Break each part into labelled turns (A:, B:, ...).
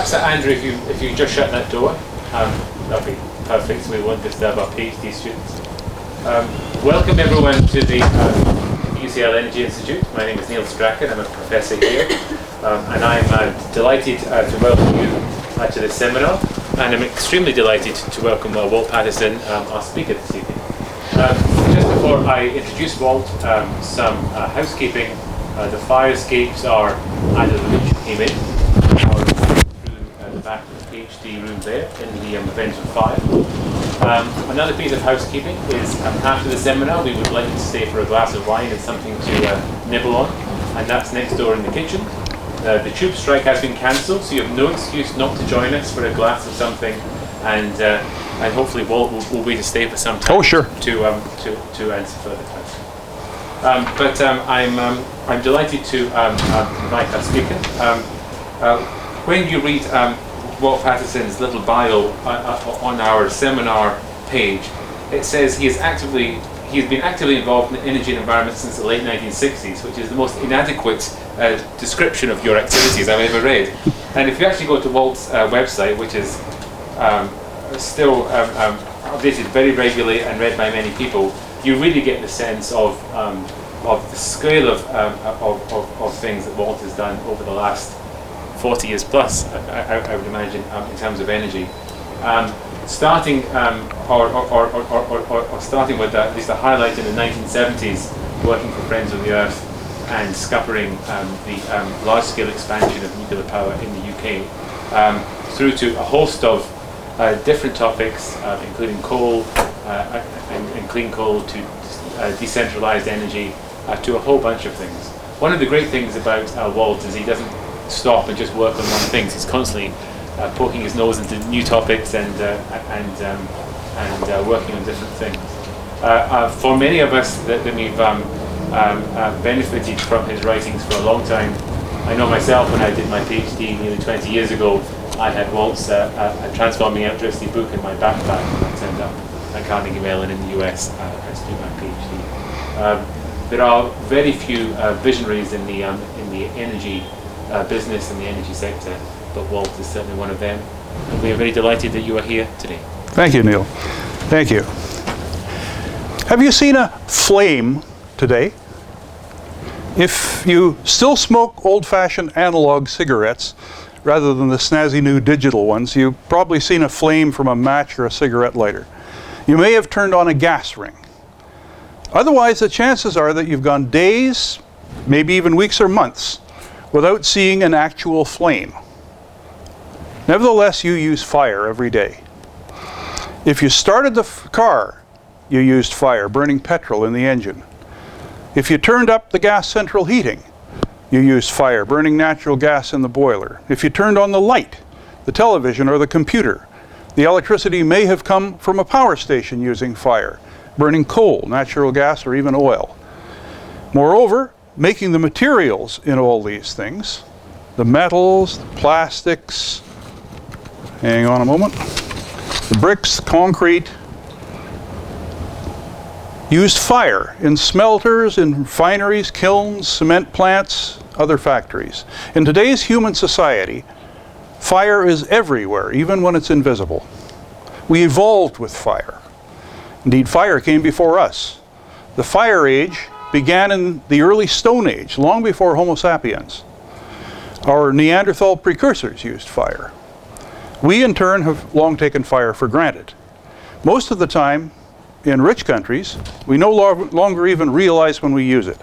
A: perhaps, Andrew, if you just shut that door, that'd be perfect, so we won't disturb our PhD students. Welcome everyone to the UCL-Energy Institute. My name is Neil Strachan, I'm a professor here, and I'm delighted to welcome you to this seminar, and I'm extremely delighted to welcome Walt Patterson, our speaker this evening. Just before I introduce Walt, some housekeeping. The fire escapes are either the route you came in, or through the back of the PhD room there, in the event of fire. Another piece of housekeeping is after the seminar we would like you to stay for a glass of wine and something to nibble on, and that's next door in the kitchen. The tube strike has been cancelled, so you have no excuse not to join us for a glass of something, and hopefully Walt will be to stay for some time.
B: Oh, sure.
A: To answer further questions. I'm delighted to invite our speaker. When you read Walt Patterson's little bio on our seminar page, it says he has been actively involved in energy and environment since the late 1960s, which is the most inadequate description of your activities I've ever read. And if you actually go to Walt's website, which is still updated very regularly and read by many people, you really get the sense of the scale of things that Walt has done over the last 40 years plus, I would imagine, in terms of energy. Starting starting with at least a highlight in the 1970s, working for Friends of the Earth and scuppering the large-scale expansion of nuclear power in the UK, through to a host of different topics, including coal and clean coal, to decentralized energy, to a whole bunch of things. One of the great things about Walt is he doesn't stop and just work on one thing. He's constantly poking his nose into new topics and working on different things. For many of us that we've benefited from his writings for a long time, I know myself when I did my PhD nearly 20 years ago, I had Walt's Transforming Electricity book in my backpack when I turned up at Carnegie Mellon in the US to do my PhD. There are very few visionaries in the energy business and the energy sector, but Walt is certainly one of them. And we are very delighted that you are here today.
B: Thank you, Neil. Thank you. Have you seen a flame today? If you still smoke old-fashioned analog cigarettes rather than the snazzy new digital ones, you've probably seen a flame from a match or a cigarette lighter. You may have turned on a gas ring. Otherwise, the chances are that you've gone days, maybe even weeks or months, without seeing an actual flame. Nevertheless, you use fire every day. If you started the car, you used fire, burning petrol in the engine. If you turned up the gas central heating, you used fire, burning natural gas in the boiler. If you turned on the light, the television, or the computer, the electricity may have come from a power station using fire, burning coal, natural gas, or even oil. Moreover, making the materials in all these things, the metals, the plastics, hang on a moment, the bricks, the concrete, used fire in smelters, in refineries, kilns, cement plants, other factories. In today's human society, fire is everywhere, even when it's invisible. We evolved with fire. Indeed, fire came before us. The Fire Age began in the early Stone Age, long before Homo sapiens. Our Neanderthal precursors used fire. We, in turn, have long taken fire for granted. Most of the time, in rich countries, we no longer even realize when we use it.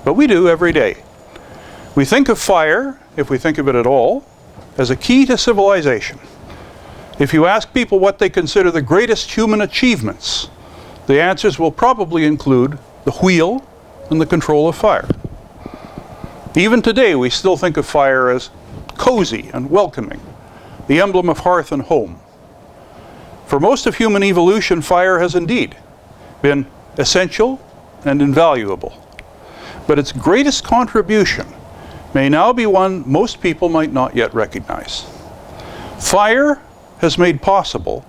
B: But we do every day. We think of fire, if we think of it at all, as a key to civilization. If you ask people what they consider the greatest human achievements, the answers will probably include the wheel and the control of fire. Even today, we still think of fire as cozy and welcoming, the emblem of hearth and home. For most of human evolution, fire has indeed been essential and invaluable. But its greatest contribution may now be one most people might not yet recognize. Fire has made possible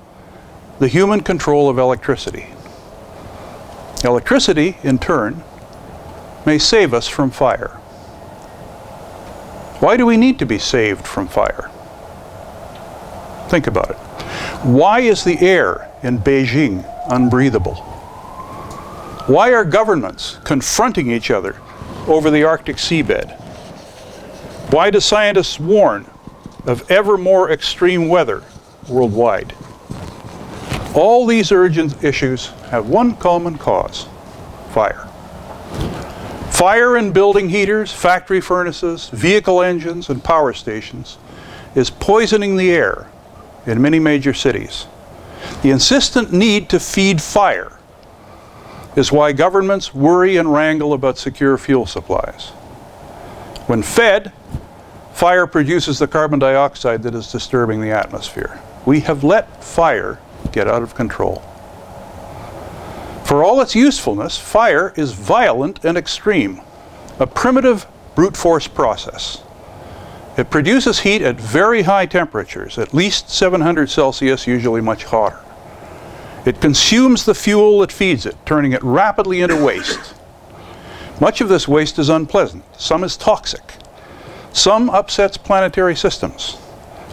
B: the human control of electricity. Electricity, in turn, may save us from fire. Why do we need to be saved from fire? Think about it. Why is the air in Beijing unbreathable? Why are governments confronting each other over the Arctic seabed? Why do scientists warn of ever more extreme weather worldwide? All these urgent issues have one common cause: fire. Fire in building heaters, factory furnaces, vehicle engines, and power stations is poisoning the air in many major cities. The insistent need to feed fire is why governments worry and wrangle about secure fuel supplies. When fed, fire produces the carbon dioxide that is disturbing the atmosphere. We have let fire get out of control. For all its usefulness, fire is violent and extreme, a primitive brute force process. It produces heat at very high temperatures, at least 700 Celsius, usually much hotter. It consumes the fuel that feeds it, turning it rapidly into waste. Much of this waste is unpleasant. Some is toxic. Some upsets planetary systems.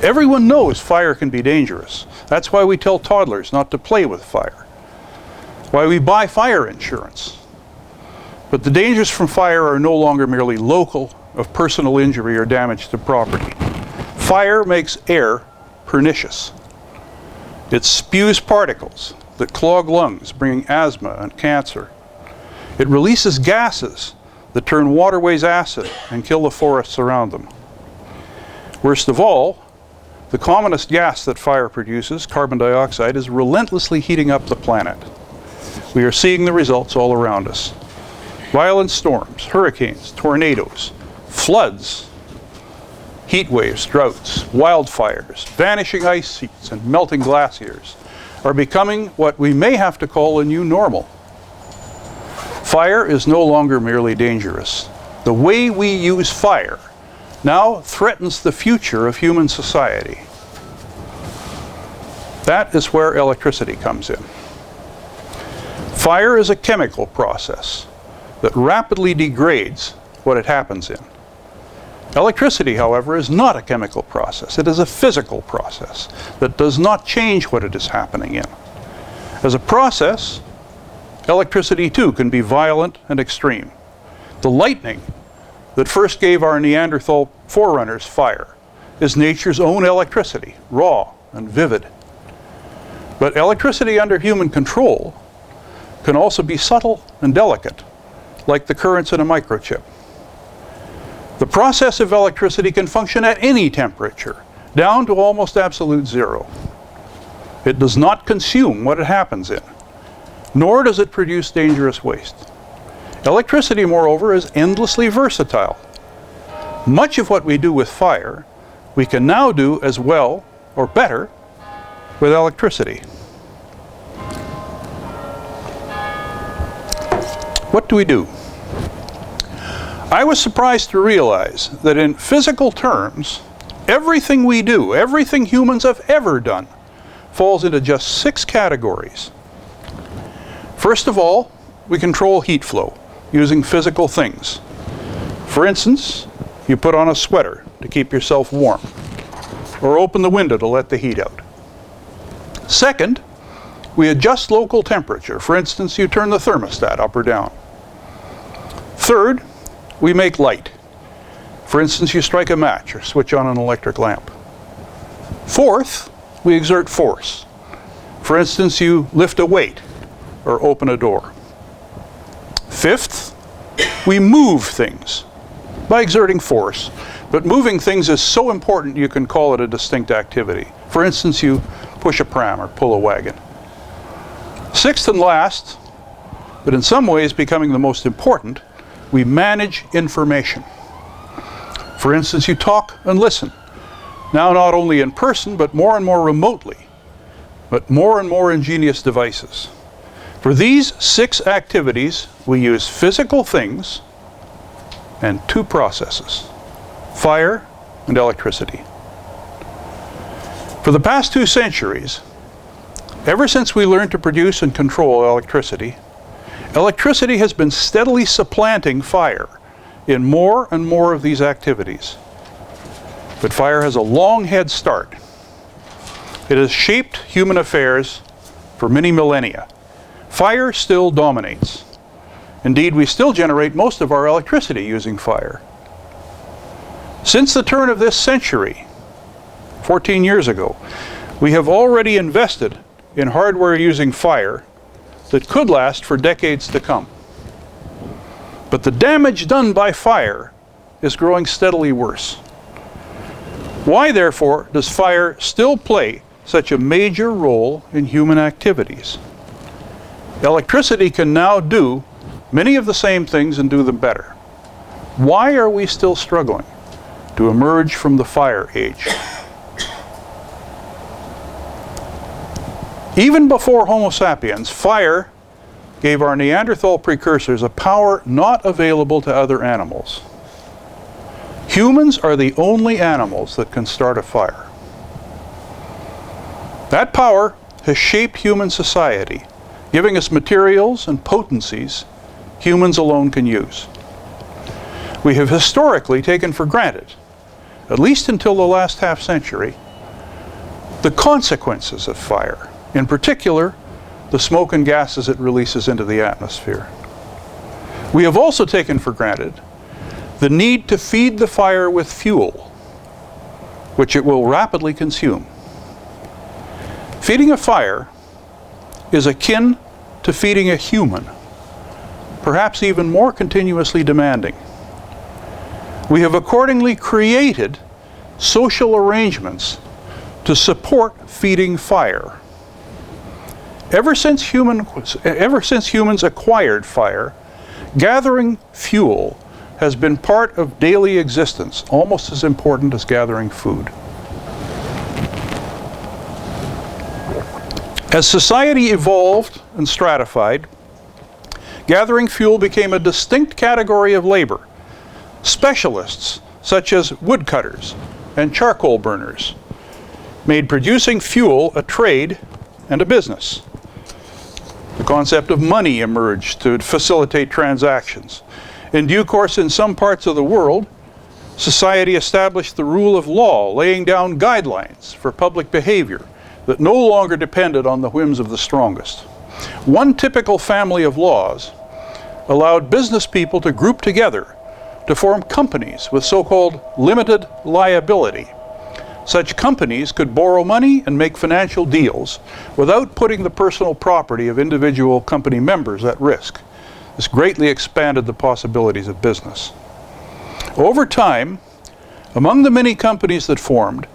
B: Everyone knows fire can be dangerous. That's why we tell toddlers not to play with fire. Why we buy fire insurance. But the dangers from fire are no longer merely local, of personal injury or damage to property. Fire makes air pernicious. It spews particles that clog lungs, bringing asthma and cancer. It releases gases that turn waterways acid and kill the forests around them. Worst of all, the commonest gas that fire produces, carbon dioxide, is relentlessly heating up the planet. We are seeing the results all around us. Violent storms, hurricanes, tornadoes, floods, heat waves, droughts, wildfires, vanishing ice sheets, and melting glaciers are becoming what we may have to call a new normal. Fire is no longer merely dangerous. The way we use fire now threatens the future of human society. That is where electricity comes in. Fire is a chemical process that rapidly degrades what it happens in. Electricity, however, is not a chemical process. It is a physical process that does not change what it is happening in. As a process, electricity too can be violent and extreme. The lightning that first gave our Neanderthal forerunners fire is nature's own electricity, raw and vivid. But electricity under human control can also be subtle and delicate, like the currents in a microchip. The process of electricity can function at any temperature, down to almost absolute zero. It does not consume what it happens in, nor does it produce dangerous waste. Electricity, moreover, is endlessly versatile. Much of what we do with fire, we can now do as well, or better, with electricity. What do we do? I was surprised to realize that in physical terms, everything we do, everything humans have ever done, falls into just 6 categories. First of all, we control heat flow using physical things. For instance, you put on a sweater to keep yourself warm, or open the window to let the heat out. Second, we adjust local temperature. For instance, you turn the thermostat up or down. Third, we make light. For instance, you strike a match or switch on an electric lamp. Fourth, we exert force. For instance, you lift a weight or open a door. Fifth, we move things by exerting force. But moving things is so important you can call it a distinct activity. For instance, you push a pram or pull a wagon. Sixth and last, but in some ways becoming the most important, we manage information. For instance, you talk and listen, now not only in person, but more and more remotely, but more and more ingenious devices. For these 6 activities, we use physical things and 2 processes, fire and electricity. For the past 2 centuries, ever since we learned to produce and control electricity, electricity has been steadily supplanting fire in more and more of these activities. But fire has a long head start. It has shaped human affairs for many millennia. Fire still dominates. Indeed, we still generate most of our electricity using fire. Since the turn of this century, 14 years ago, we have already invested in hardware using fire that could last for decades to come. But the damage done by fire is growing steadily worse. Why, therefore, does fire still play such a major role in human activities? Electricity can now do many of the same things and do them better. Why are we still struggling to emerge from the fire age? Even before Homo sapiens, fire gave our Neanderthal precursors a power not available to other animals. Humans are the only animals that can start a fire. That power has shaped human society, giving us materials and potencies humans alone can use. We have historically taken for granted, at least until the last half century, the consequences of fire, in particular, the smoke and gases it releases into the atmosphere. We have also taken for granted the need to feed the fire with fuel, which it will rapidly consume. Feeding a fire is akin to feeding a human, perhaps even more continuously demanding. We have accordingly created social arrangements to support feeding fire. Ever since humans acquired fire, gathering fuel has been part of daily existence, almost as important as gathering food. As society evolved and stratified, gathering fuel became a distinct category of labor. Specialists, such as woodcutters and charcoal burners, made producing fuel a trade and a business. The concept of money emerged to facilitate transactions. In due course, in some parts of the world, society established the rule of law, laying down guidelines for public behavior that no longer depended on the whims of the strongest. One typical family of laws allowed business people to group together to form companies with so-called limited liability. Such companies could borrow money and make financial deals without putting the personal property of individual company members at risk. This greatly expanded the possibilities of business. Over time, among the many companies that formed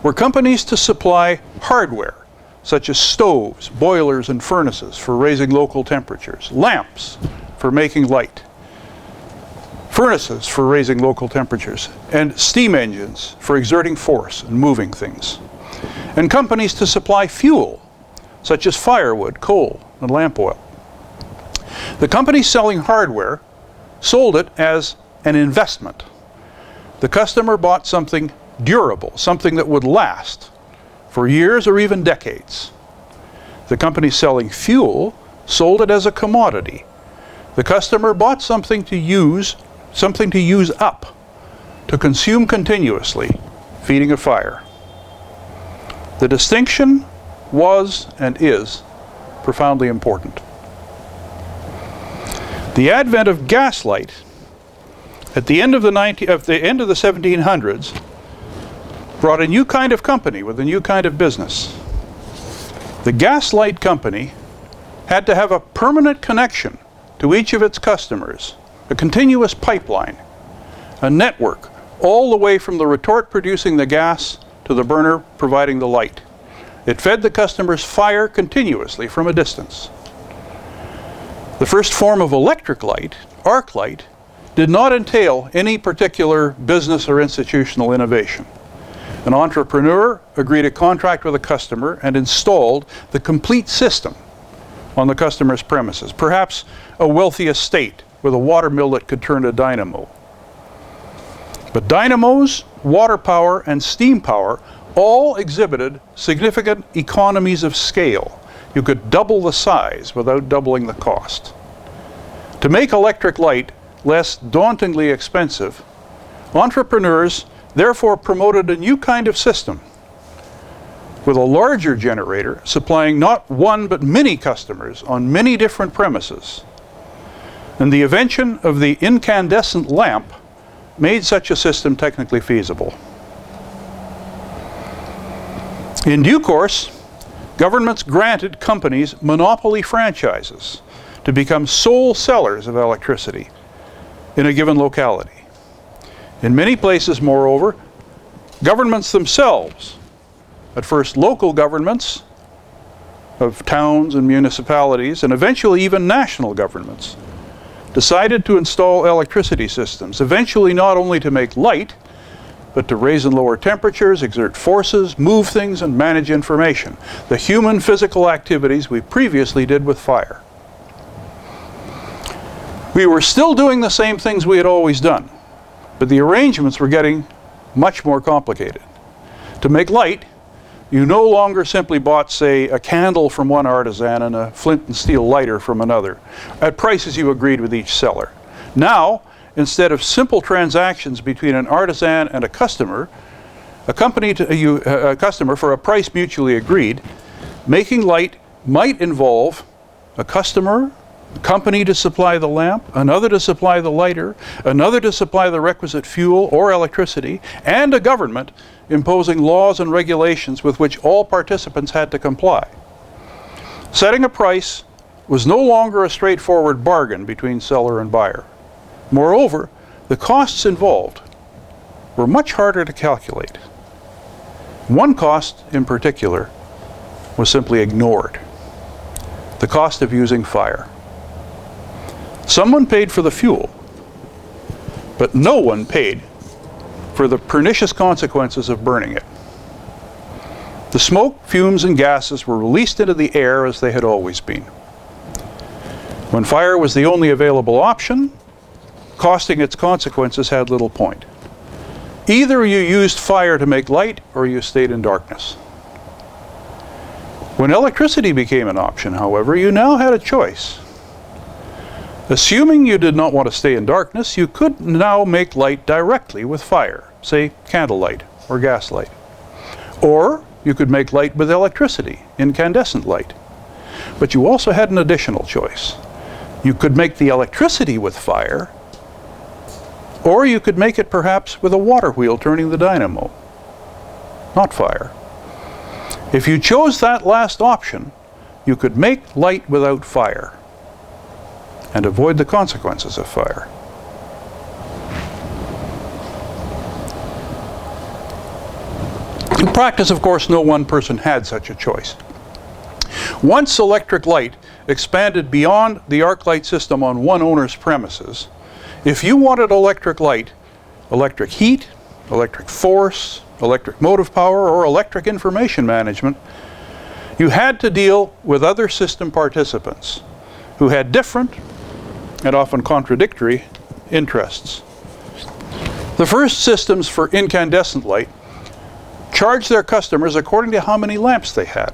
B: were companies to supply hardware, such as stoves, boilers, and furnaces for raising local temperatures, lamps for making light, furnaces for raising local temperatures, and steam engines for exerting force and moving things, and companies to supply fuel, such as firewood, coal, and lamp oil. The companies selling hardware sold it as an investment. The customer bought something durable, something that would last for years or even decades. The company selling fuel sold it as a commodity. The customer bought something to use up, to consume continuously, feeding a fire. The distinction was and is profoundly important. The advent of gaslight at the end of the 1700s brought a new kind of company with a new kind of business. The gaslight company had to have a permanent connection to each of its customers, a continuous pipeline, a network, all the way from the retort producing the gas to the burner providing the light. It fed the customer's fire continuously from a distance. The first form of electric light, arc light, did not entail any particular business or institutional innovation. An entrepreneur agreed a contract with a customer and installed the complete system on the customer's premises, perhaps a wealthy estate with a water mill that could turn a dynamo. But dynamos, water power, and steam power all exhibited significant economies of scale. You could double the size without doubling the cost. To make electric light less dauntingly expensive, entrepreneurs therefore promoted a new kind of system. with a larger generator supplying not one but many customers on many different premises. And the invention of the incandescent lamp made such a system technically feasible. In due course, governments granted companies monopoly franchises to become sole sellers of electricity in a given locality. In many places, moreover, governments themselves, at first local governments of towns and municipalities, and eventually even national governments, decided to install electricity systems, eventually not only to make light, but to raise and lower temperatures, exert forces, move things, and manage information. The human physical activities we previously did with fire. We were still doing the same things we had always done, but the arrangements were getting much more complicated. To make light, you no longer simply bought, say, a candle from one artisan and a flint and steel lighter from another, at prices you agreed with each seller. Now, instead of simple transactions between an artisan and a customer, a customer for a price mutually agreed, making light might involve a customer, a company to supply the lamp, another to supply the lighter, another to supply the requisite fuel or electricity, and a government imposing laws and regulations with which all participants had to comply. Setting a price was no longer a straightforward bargain between seller and buyer. Moreover, the costs involved were much harder to calculate. One cost in particular was simply ignored: the cost of using fire. Someone paid for the fuel, but no one paid for the pernicious consequences of burning it. The smoke, fumes, and gases were released into the air as they had always been. When fire was the only available option, costing its consequences had little point. Either you used fire to make light, or you stayed in darkness. When electricity became an option, however, you now had a choice. Assuming you did not want to stay in darkness, you could now make light directly with fire, say candlelight or gaslight. Or you could make light with electricity, incandescent light. But you also had an additional choice. You could make the electricity with fire, or you could make it perhaps with a water wheel turning the dynamo, not fire. If you chose that last option, you could make light without fire and avoid the consequences of fire. In practice, of course, no one person had such a choice. Once electric light expanded beyond the arc light system on one owner's premises, if you wanted electric light, electric heat, electric force, electric motive power, or electric information management, you had to deal with other system participants who had different and often contradictory interests. The first systems for incandescent light charged their customers according to how many lamps they had.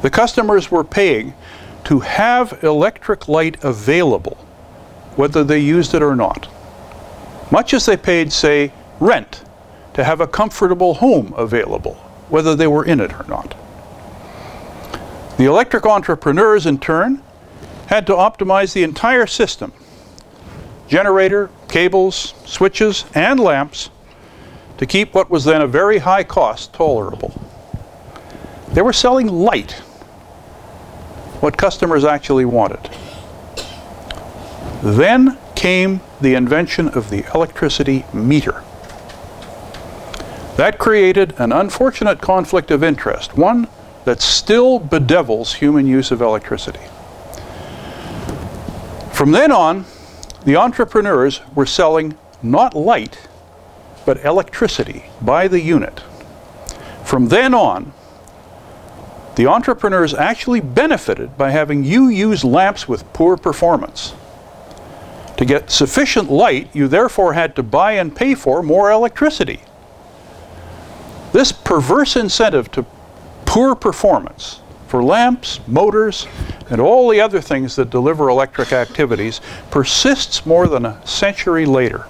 B: The customers were paying to have electric light available, whether they used it or not, much as they paid, say, rent to have a comfortable home available, whether they were in it or not. The electric entrepreneurs, in turn, had to optimize the entire system: generator, cables, switches, and lamps, to keep what was then a very high cost tolerable. They were selling light, what customers actually wanted. Then came the invention of the electricity meter. That created an unfortunate conflict of interest, one that still bedevils human use of electricity. From then on, the entrepreneurs were selling not light, but electricity by the unit. From then on, the entrepreneurs actually benefited by having you use lamps with poor performance. To get sufficient light, you therefore had to buy and pay for more electricity. This perverse incentive to poor performance for lamps, motors, and all the other things that deliver electric activities persists more than a century later.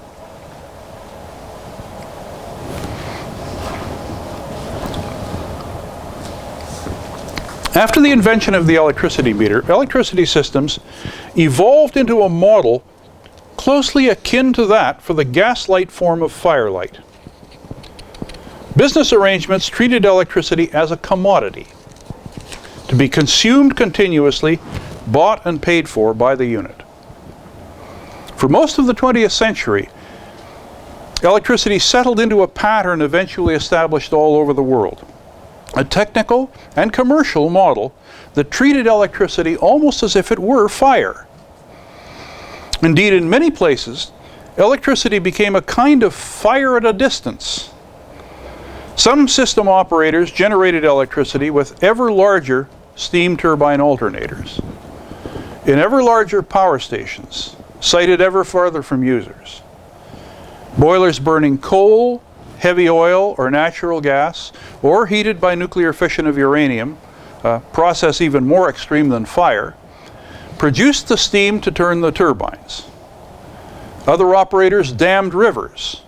B: After the invention of the electricity meter, electricity systems evolved into a model closely akin to that for the gaslight form of firelight. Business arrangements treated electricity as a commodity, to be consumed continuously, bought and paid for by the unit. For most of the 20th century, electricity settled into a pattern eventually established all over the world. A technical and commercial model that treated electricity almost as if it were fire. Indeed, in many places, electricity became a kind of fire at a distance. Some system operators generated electricity with ever larger steam turbine alternators in ever larger power stations, sited ever farther from users. Boilers burning coal, heavy oil, or natural gas, or heated by nuclear fission of uranium, a process even more extreme than fire, produced the steam to turn the turbines. Other operators dammed rivers,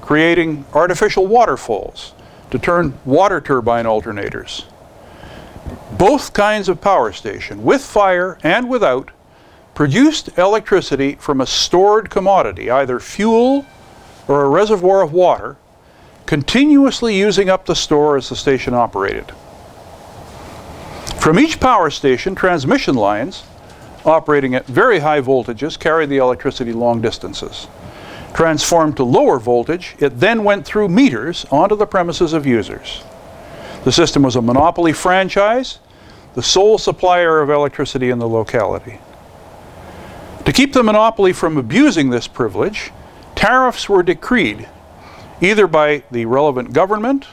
B: creating artificial waterfalls to turn water turbine alternators. Both kinds of power station, with fire and without, produced electricity from a stored commodity, either fuel or a reservoir of water, continuously using up the store as the station operated. From each power station, transmission lines operating at very high voltages carried the electricity long distances. Transformed to lower voltage, it then went through meters onto the premises of users. The system was a monopoly franchise, the sole supplier of electricity in the locality. To keep the monopoly from abusing this privilege, tariffs were decreed either by the relevant government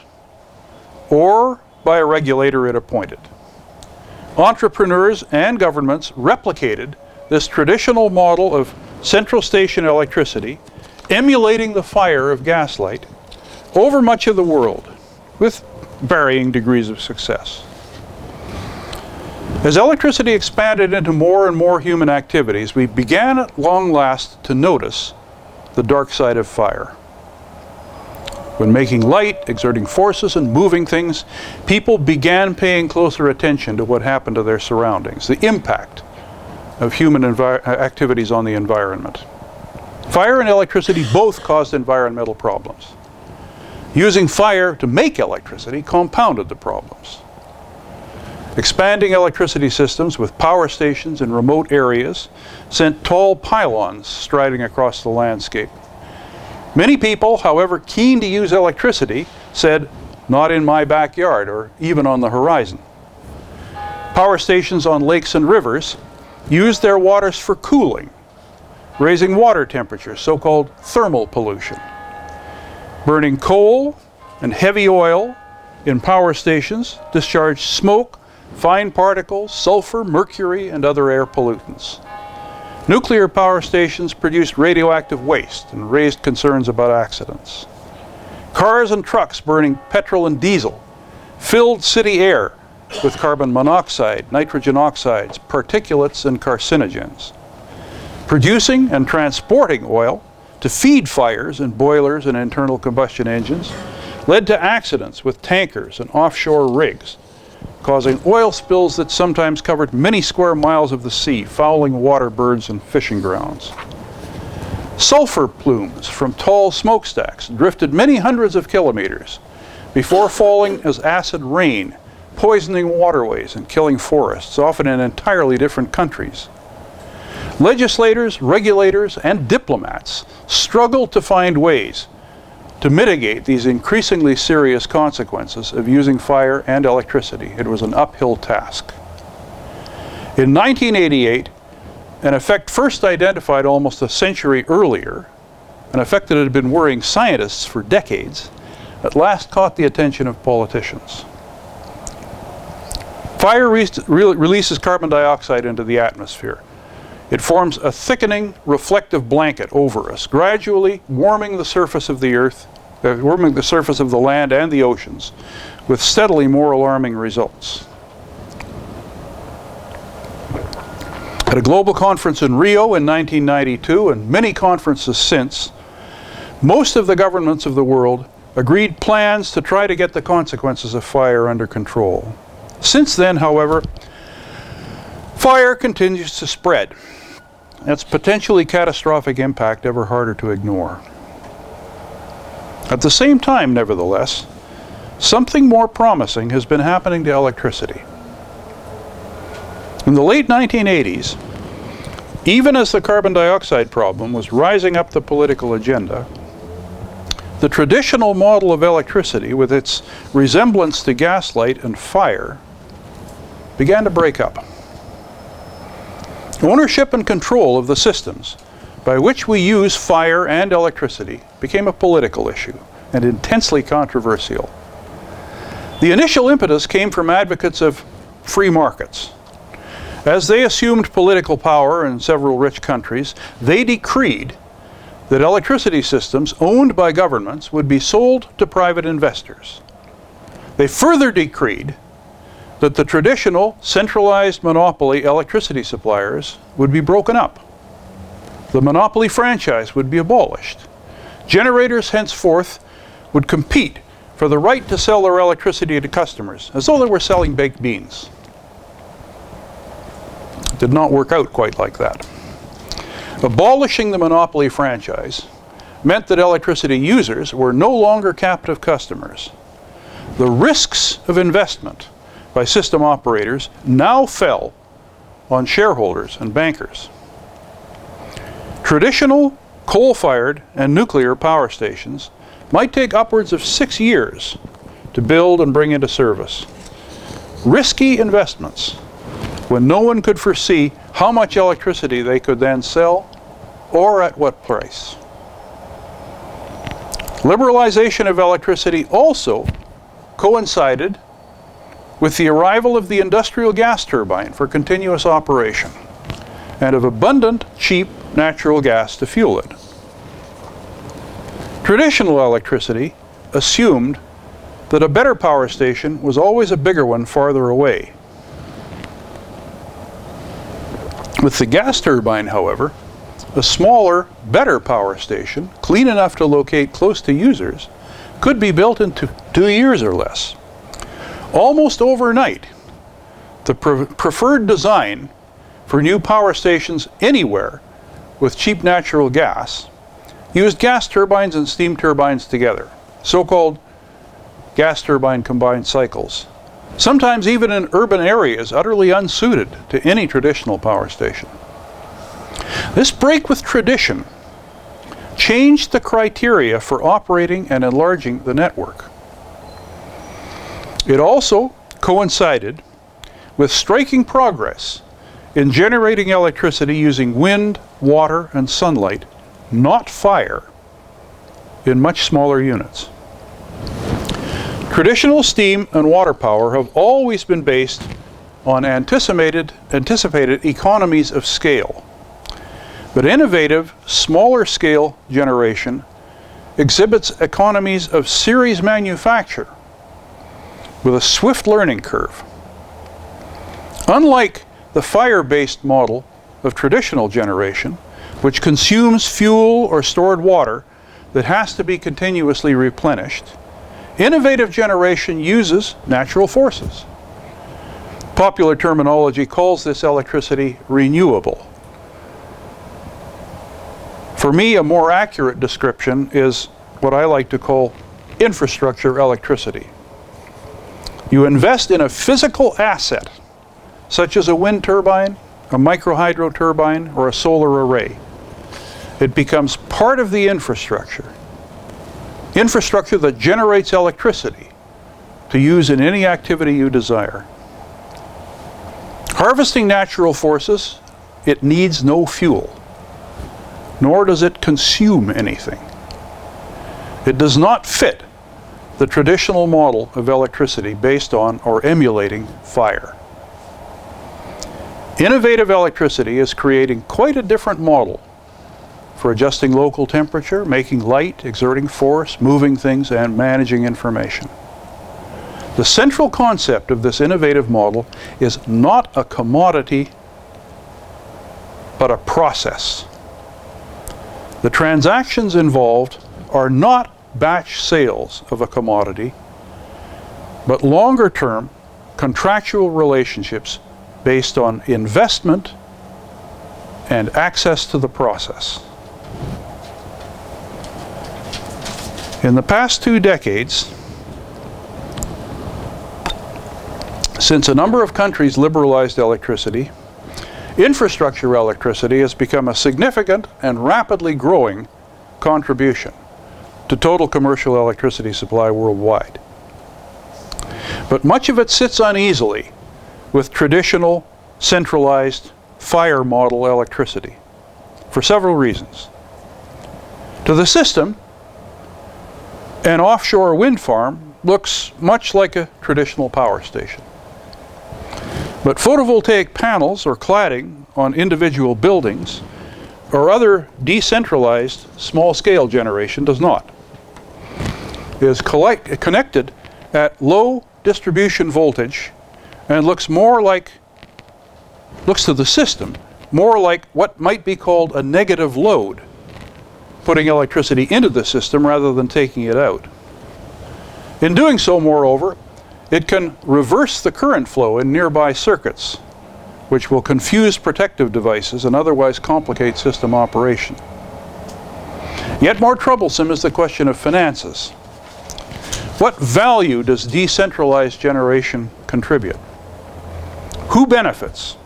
B: or by a regulator it appointed. Entrepreneurs and governments replicated this traditional model of central station electricity, emulating the fire of gaslight, over much of the world, with varying degrees of success. As electricity expanded into more and more human activities, we began at long last to notice the dark side of fire. When making light, exerting forces, and moving things, people began paying closer attention to what happened to their surroundings, the impact of human activities on the environment. Fire and electricity both caused environmental problems. Using fire to make electricity compounded the problems. Expanding electricity systems with power stations in remote areas sent tall pylons striding across the landscape. Many people, however keen to use electricity, said, "Not in my backyard," or even on the horizon. Power stations on lakes and rivers used their waters for cooling, raising water temperatures, so-called thermal pollution. Burning coal and heavy oil in power stations discharged smoke, fine particles, sulfur, mercury, and other air pollutants. Nuclear power stations produced radioactive waste and raised concerns about accidents. Cars and trucks burning petrol and diesel filled city air with carbon monoxide, nitrogen oxides, particulates, and carcinogens. Producing and transporting oil to feed fires in boilers and internal combustion engines led to accidents with tankers and offshore rigs, causing oil spills that sometimes covered many square miles of the sea, fouling water birds and fishing grounds. Sulfur plumes from tall smokestacks drifted many hundreds of kilometers before falling as acid rain, poisoning waterways and killing forests, often in entirely different countries. Legislators, regulators, and diplomats struggled to find ways to mitigate these increasingly serious consequences of using fire and electricity. It was an uphill task. In 1988, an effect first identified almost a century earlier, an effect that had been worrying scientists for decades, at last caught the attention of politicians. Fire releases carbon dioxide into the atmosphere. It forms a thickening, reflective blanket over us, gradually warming the surface of the earth, warming the surface of the land and the oceans, with steadily more alarming results. At a global conference in Rio in 1992, and many conferences since, most of the governments of the world agreed plans to try to get the consequences of fire under control. Since then, however, fire continues to spread. Its potentially catastrophic impact ever harder to ignore. At the same time, nevertheless, something more promising has been happening to electricity. In the late 1980s, even as the carbon dioxide problem was rising up the political agenda, the traditional model of electricity, with its resemblance to gaslight and fire, began to break up. Ownership and control of the systems by which we use fire and electricity became a political issue and intensely controversial. The initial impetus came from advocates of free markets. As they assumed political power in several rich countries, they decreed that electricity systems owned by governments would be sold to private investors. They further decreed that the traditional centralized monopoly electricity suppliers would be broken up. The monopoly franchise would be abolished. Generators henceforth would compete for the right to sell their electricity to customers, as though they were selling baked beans. It did not work out quite like that. Abolishing the monopoly franchise meant that electricity users were no longer captive customers. The risks of investment by system operators now fell on shareholders and bankers. Traditional coal-fired and nuclear power stations might take upwards of 6 years to build and bring into service. Risky investments when no one could foresee how much electricity they could then sell or at what price. Liberalization of electricity also coincided with the arrival of the industrial gas turbine for continuous operation and of abundant, cheap natural gas to fuel it. Traditional electricity assumed that a better power station was always a bigger one farther away. With the gas turbine, however, a smaller, better power station, clean enough to locate close to users, could be built in 2 years or less. Almost overnight, the preferred design for new power stations anywhere with cheap natural gas used gas turbines and steam turbines together, so-called gas turbine combined cycles, sometimes even in urban areas utterly unsuited to any traditional power station. This break with tradition changed the criteria for operating and enlarging the network. It also coincided with striking progress in generating electricity using wind, water, and sunlight, not fire, in much smaller units. Traditional steam and water power have always been based on anticipated economies of scale. But innovative, smaller scale generation exhibits economies of series manufacture with a swift learning curve. Unlike the fire-based model of traditional generation, which consumes fuel or stored water that has to be continuously replenished, innovative generation uses natural forces. Popular terminology calls this electricity renewable. For me, a more accurate description is what I like to call infrastructure electricity. You invest in a physical asset, such as a wind turbine, a microhydro turbine, or a solar array. It becomes part of the infrastructure that generates electricity to use in any activity you desire. Harvesting natural forces, it needs no fuel, nor does it consume anything. It does not fit the traditional model of electricity based on or emulating fire. Innovative electricity is creating quite a different model for adjusting local temperature, making light, exerting force, moving things, and managing information. The central concept of this innovative model is not a commodity, but a process. The transactions involved are not batch sales of a commodity, but longer-term contractual relationships based on investment and access to the process. In the past 2 decades, since a number of countries liberalized electricity, infrastructure electricity has become a significant and rapidly growing contribution to total commercial electricity supply worldwide. But much of it sits uneasily with traditional, centralized, fire model electricity for several reasons. To the system, an offshore wind farm looks much like a traditional power station. But photovoltaic panels or cladding on individual buildings or other decentralized small-scale generation does not. It is connected at low distribution voltage and looks to the system more like what might be called a negative load, putting electricity into the system rather than taking it out. In doing so, moreover, it can reverse the current flow in nearby circuits, which will confuse protective devices and otherwise complicate system operation. Yet more troublesome is the question of finances. What value does decentralized generation contribute? Who benefits?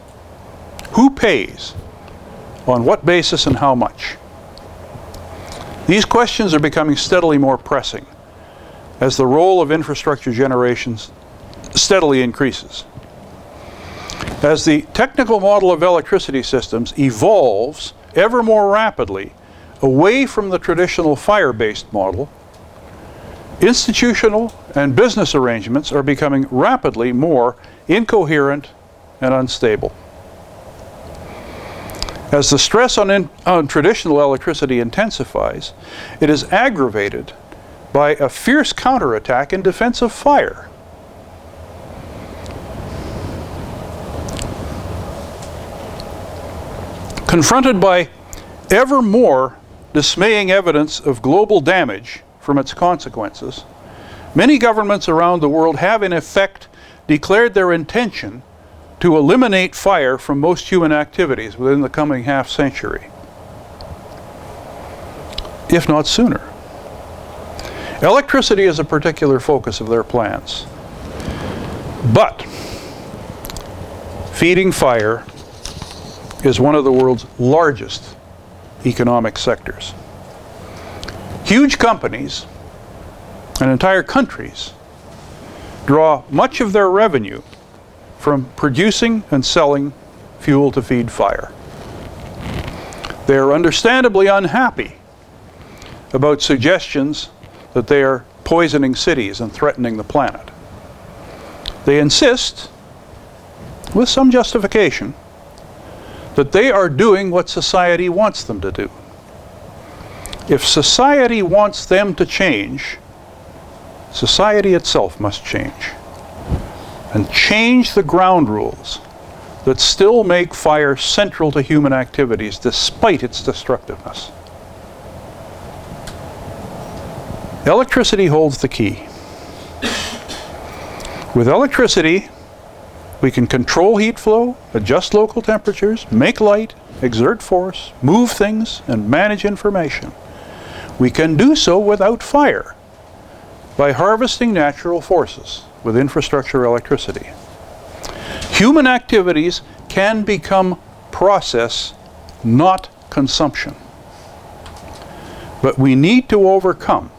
B: Who pays? On what basis and how much? These questions are becoming steadily more pressing as the role of infrastructure generations steadily increases. As the technical model of electricity systems evolves ever more rapidly away from the traditional fire-based model, institutional and business arrangements are becoming rapidly more incoherent and unstable. As the stress on traditional electricity intensifies, it is aggravated by a fierce counterattack in defense of fire. Confronted by ever more dismaying evidence of global damage from its consequences, many governments around the world have in effect declared their intention to eliminate fire from most human activities within the coming half-century, if not sooner. Electricity is a particular focus of their plans. But feeding fire is one of the world's largest economic sectors. Huge companies and entire countries draw much of their revenue from producing and selling fuel to feed fire. They are understandably unhappy about suggestions that they are poisoning cities and threatening the planet. They insist, with some justification, that they are doing what society wants them to do. If society wants them to change, society itself must change. And change the ground rules that still make fire central to human activities despite its destructiveness. Electricity holds the key. With electricity, we can control heat flow, adjust local temperatures, make light, exert force, move things, and manage information. We can do so without fire by harvesting natural forces with infrastructure electricity. Human activities can become process, not consumption. But we need to overcome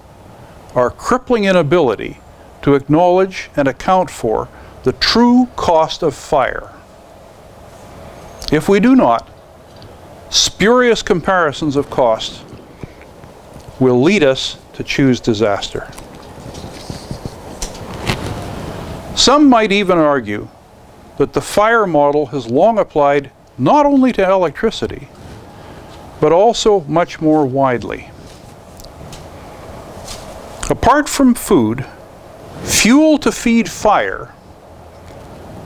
B: our crippling inability to acknowledge and account for the true cost of fire. If we do not, spurious comparisons of cost will lead us to choose disaster. Some might even argue that the fire model has long applied not only to electricity, but also much more widely. Apart from food, fuel to feed fire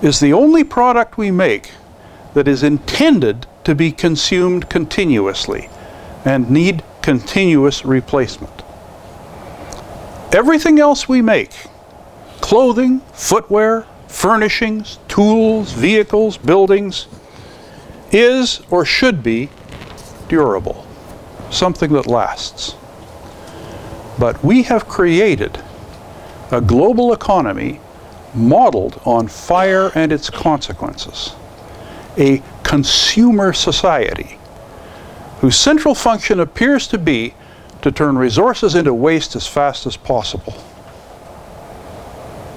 B: is the only product we make that is intended to be consumed continuously and need continuous replacement. Everything else we make, clothing, footwear, furnishings, tools, vehicles, buildings, is or should be durable, something that lasts. But we have created a global economy modeled on fire and its consequences, a consumer society whose central function appears to be to turn resources into waste as fast as possible.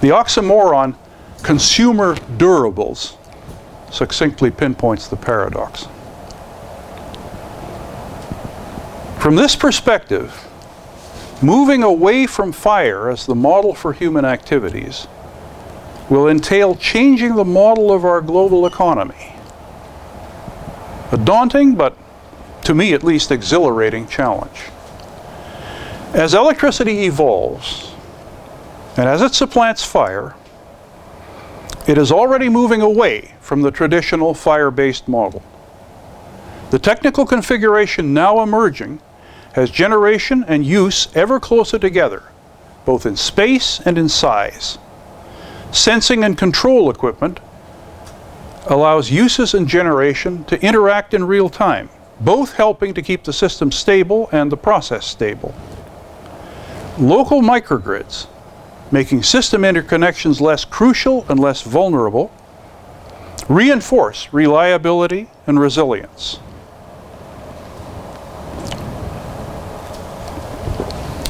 B: The oxymoron consumer durables succinctly pinpoints the paradox. From this perspective, moving away from fire as the model for human activities will entail changing the model of our global economy. A daunting, but to me at least exhilarating challenge. As electricity evolves, and as it supplants fire, it is already moving away from the traditional fire-based model. The technical configuration now emerging has generation and use ever closer together, both in space and in size. Sensing and control equipment allows uses and generation to interact in real time, both helping to keep the system stable and the process stable. Local microgrids, making system interconnections less crucial and less vulnerable, reinforce reliability and resilience.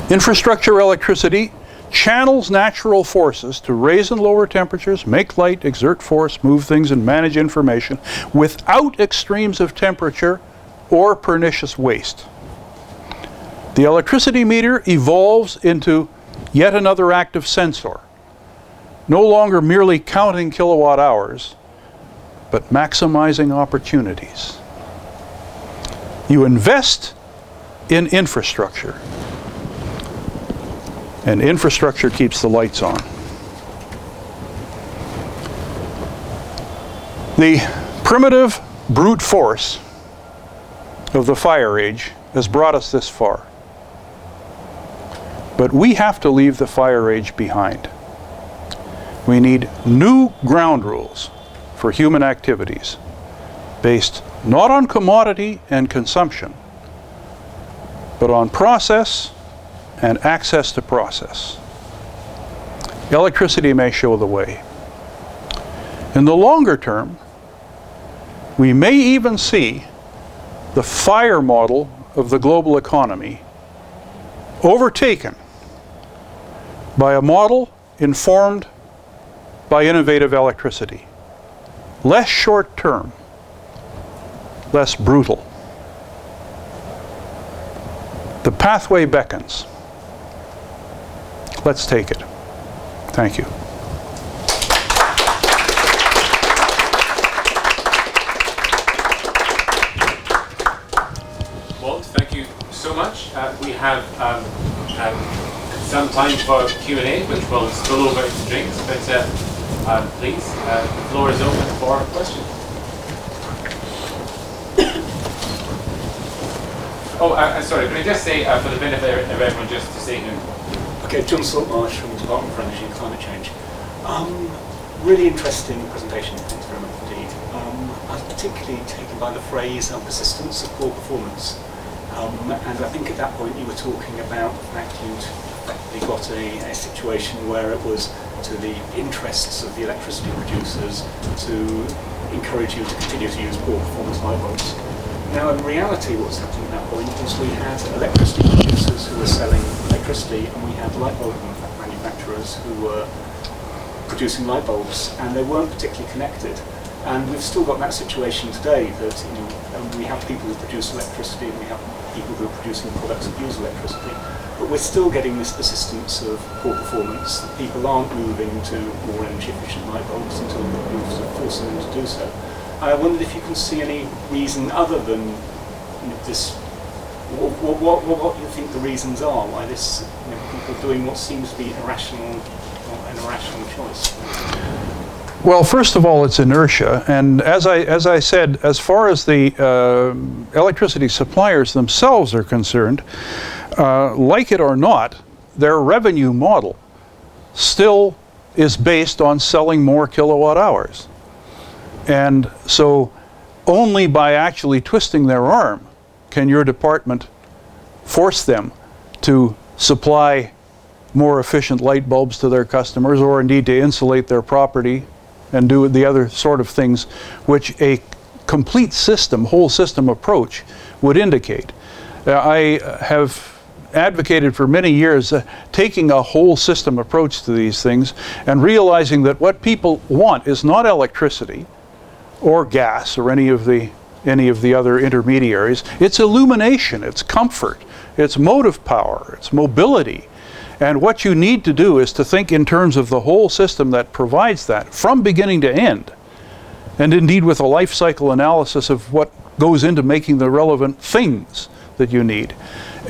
B: Infrastructure electricity channels natural forces to raise and lower temperatures, make light, exert force, move things, and manage information without extremes of temperature or pernicious waste. The electricity meter evolves into yet another active sensor, no longer merely counting kilowatt hours, but maximizing opportunities. You invest in infrastructure, and infrastructure keeps the lights on. The primitive brute force of the fire age has brought us this far. But we have to leave the fire age behind. We need new ground rules for human activities based not on commodity and consumption, but on process and access to process. Electricity may show the way. In the longer term, we may even see the fire model of the global economy overtaken by a model informed by innovative electricity. Less short term, less brutal. The pathway beckons. Let's take it. Thank you.
A: Walt, thank you so much. We have some time for Q&A, which will spill over into drinks, but please, the floor is open for questions. Sorry, can I just say, for the benefit of everyone, just to say who?
C: Okay, John Saltmarsh from the Department for Energy and Climate Change. Really interesting presentation, thanks very much indeed. I was particularly taken by the phrase persistence of poor performance. And I think at that point you were talking about the fact you'd effectively got a situation where it was to the interests of the electricity producers to encourage you to continue to use poor performance light bulbs. Now, in reality, what was happening at that point was we had electricity producers who were selling electricity, and we had light bulb manufacturers who were producing light bulbs, and they weren't particularly connected. And we've still got that situation today that we have people who produce electricity, and we have people who are producing products that use electricity, but we're still getting this persistence of poor performance. People aren't moving to more energy efficient light bulbs until we're forcing them to do so. I wondered if you can see any reason other than this. What you think the reasons are why this people doing what seems to be an irrational choice?
B: Well, first of all, it's inertia, and as I said, as far as the electricity suppliers themselves are concerned, like it or not, their revenue model still is based on selling more kilowatt hours. And so only by actually twisting their arm can your department force them to supply more efficient light bulbs to their customers, or indeed to insulate their property and do the other sort of things which a complete system, whole system approach would indicate. I have advocated for many years taking a whole system approach to these things and realizing that what people want is not electricity or gas or any of the other intermediaries. It's illumination, it's comfort, it's motive power, it's mobility. And what you need to do is to think in terms of the whole system that provides that from beginning to end, and indeed with a life cycle analysis of what goes into making the relevant things that you need.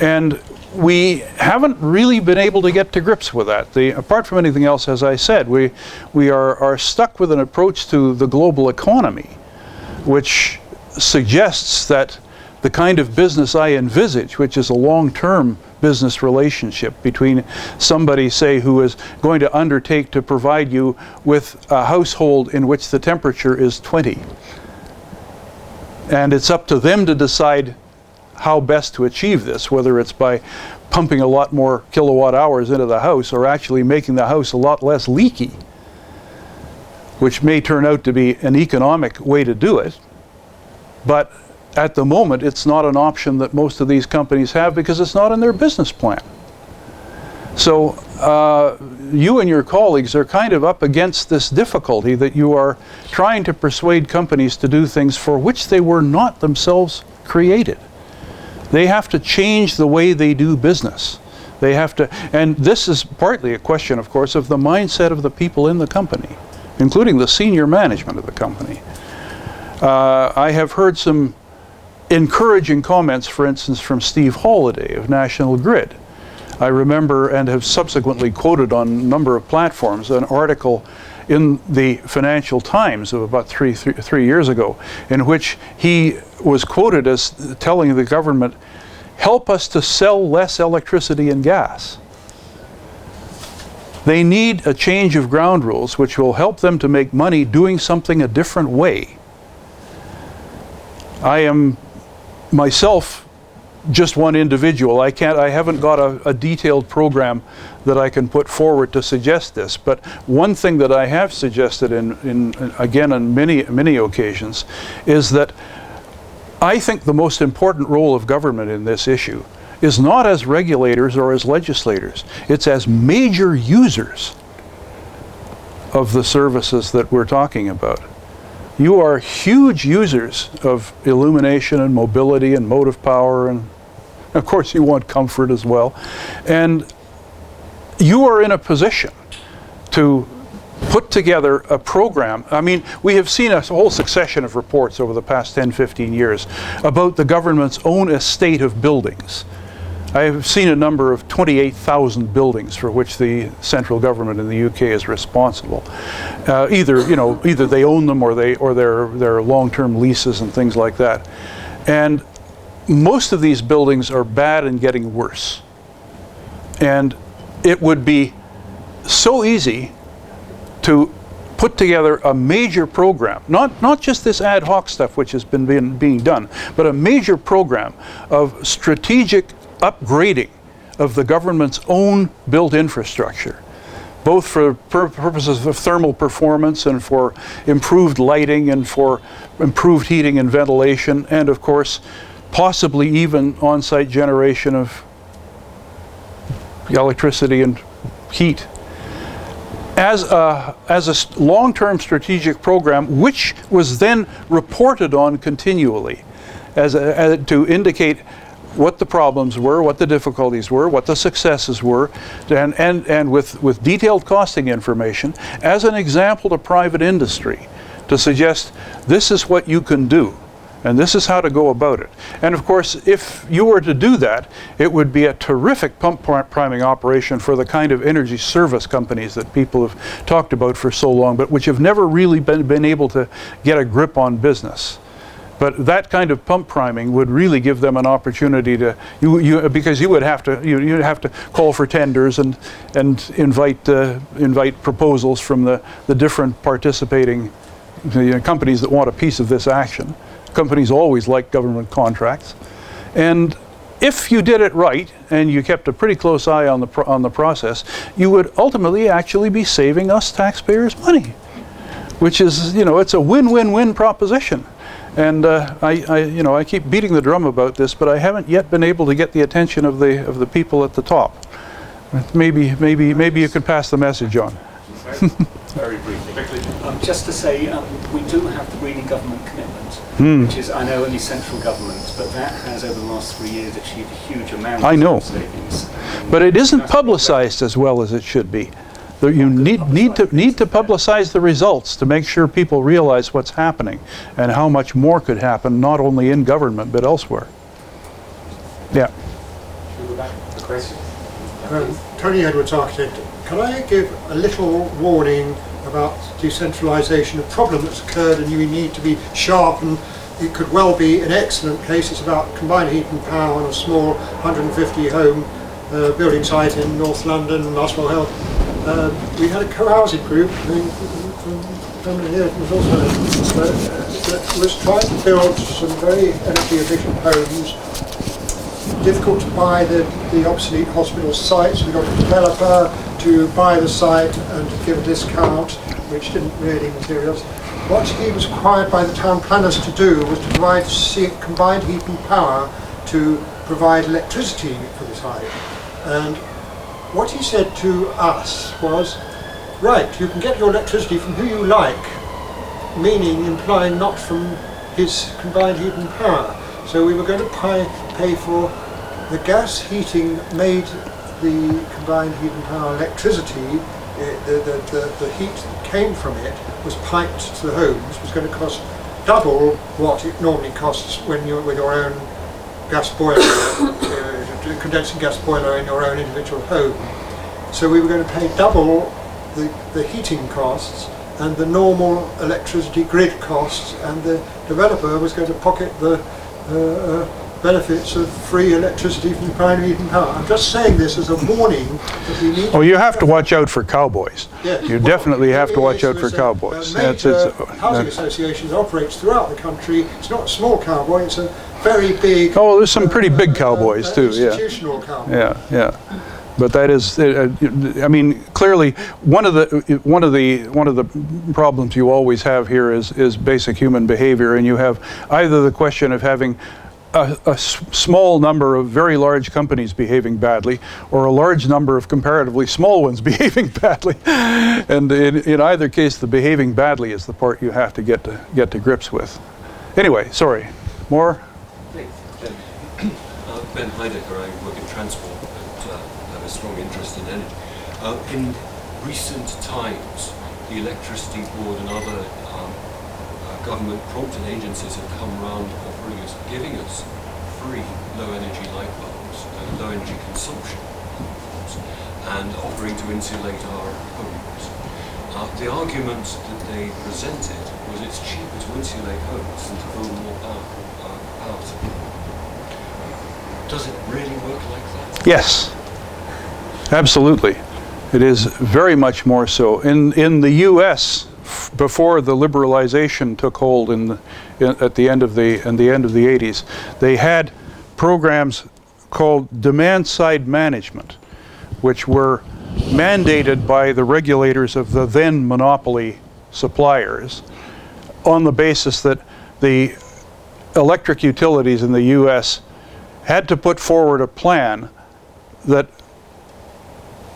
B: And we haven't really been able to get to grips with that. Apart from anything else, as I said, we are stuck with an approach to the global economy which suggests that the kind of business I envisage, which is a long-term business relationship between somebody, say, who is going to undertake to provide you with a household in which the temperature is 20. And it's up to them to decide how best to achieve this, whether it's by pumping a lot more kilowatt hours into the house or actually making the house a lot less leaky, which may turn out to be an economic way to do it. But at the moment, it's not an option that most of these companies have because it's not in their business plan. So you and your colleagues are kind of up against this difficulty that you are trying to persuade companies to do things for which they were not themselves created. They have to change the way they do business. They have to, and this is partly a question, of course, of the mindset of the people in the company, including the senior management of the company. I have heard some encouraging comments, for instance, from Steve Holliday of National Grid. I remember, and have subsequently quoted on a number of platforms, an article in the Financial Times of about three years ago, in which he was quoted as telling the government, help us to sell less electricity and gas. They need a change of ground rules which will help them to make money doing something a different way. I am myself just one individual. I haven't got a detailed program that I can put forward to suggest this, but one thing that I have suggested again on many occasions is that I think the most important role of government in this issue is not as regulators or as legislators, it's as major users of the services that we're talking about. You are huge users of illumination and mobility and motive power, and of course you want comfort as well. And you are in a position to put together a program. I mean, we have seen a whole succession of reports over the past 10, 15 years about the government's own estate of buildings. I have seen a number of 28,000 buildings for which the central government in the UK is responsible. Either they own them or they're long-term leases and things like that. And most of these buildings are bad and getting worse. And it would be so easy to put together a major program, not just this ad hoc stuff which has been being done, but a major program of strategic upgrading of the government's own built infrastructure, both for purposes of thermal performance and for improved lighting and for improved heating and ventilation, and of course possibly even on-site generation of electricity and heat, as a long-term strategic program which was then reported on continually as to indicate what the problems were, what the difficulties were, what the successes were, and with detailed costing information as an example to private industry to suggest this is what you can do and this is how to go about it. And of course, if you were to do that, it would be a terrific pump priming operation for the kind of energy service companies that people have talked about for so long, but which have never really been able to get a grip on business. But that kind of pump priming would really give them an opportunity to, because you would have to, you'd have to call for tenders and invite proposals from the different participating companies that want a piece of this action. Companies always like government contracts, and if you did it right and you kept a pretty close eye on the process, you would ultimately actually be saving us taxpayers money, which is, it's a win-win-win proposition. And I keep beating the drum about this, but I haven't yet been able to get the attention of the people at the top. Maybe you could pass the message on.
C: Very briefly. Just to say, we do have the greening government commitment, which is, I know, only central government, but that has over the last 3 years achieved a huge amount of savings.
B: But it isn't publicized as well as it should be. You need to publicize the results to make sure people realize what's happening and how much more could happen, not only in government but elsewhere. Yeah.
A: Should we go back to the question?
D: Tony Edwards, architect. Can I give a little warning about decentralisation, a problem that's occurred, and you need to be sharp, and it could well be an excellent case. It's about combined heat and power on a small 150 home building site in North London, Oswell Hill. We had a co-housing group from here from that was trying to build some very energy efficient homes. Difficult to buy the obsolete hospital sites. We got a developer to buy the site and to give a discount, which didn't really materialise. What he was required by the town planners to do was to provide combined heat and power to provide electricity for the site. And what he said to us was, right, you can get your electricity from who you like, meaning implying not from his combined heat and power. So we were going to pay for the gas heating made the combined heat and power electricity. The heat that came from it was piped to the homes, was going to cost double what it normally costs when you're with your own gas boiler, condensing gas boiler in your own individual home. So we were going to pay double the heating costs and the normal electricity grid costs, and the developer was going to pocket the benefits of free electricity from combined heat and power. I'm just saying this as a warning that we need.
B: Oh, you have to watch out for cowboys.
D: Yes.
B: You definitely have to watch out for cowboys.
D: Housing associations operates throughout the country. It's not a small cowboy. It's a very big.
B: Oh, there's some pretty big cowboys too. Yeah.
D: Institutional cowboy.
B: Yeah. But that is, I mean, clearly one of the problems you always have here is basic human behavior, and you have either the question of having a small number of very large companies behaving badly, or a large number of comparatively small ones behaving badly. And in either case, the behaving badly is the part you have to get to grips with. Anyway, sorry. More?
E: Ben Heidecker, I work in transport and have a strong interest in energy. In recent times, the Electricity Board and other government prompting agencies have come around giving us free low energy light bulbs and low energy consumption bulbs, and offering to insulate our homes. The argument that they presented was it's cheaper to insulate homes than to build more power supply. Does it really work like that?
B: Yes, absolutely. It is very much more so. In the U.S., before the liberalization took hold at the end of the 80s, they had programs called demand-side management, which were mandated by the regulators of the then monopoly suppliers, on the basis that the electric utilities in the U.S. had to put forward a plan that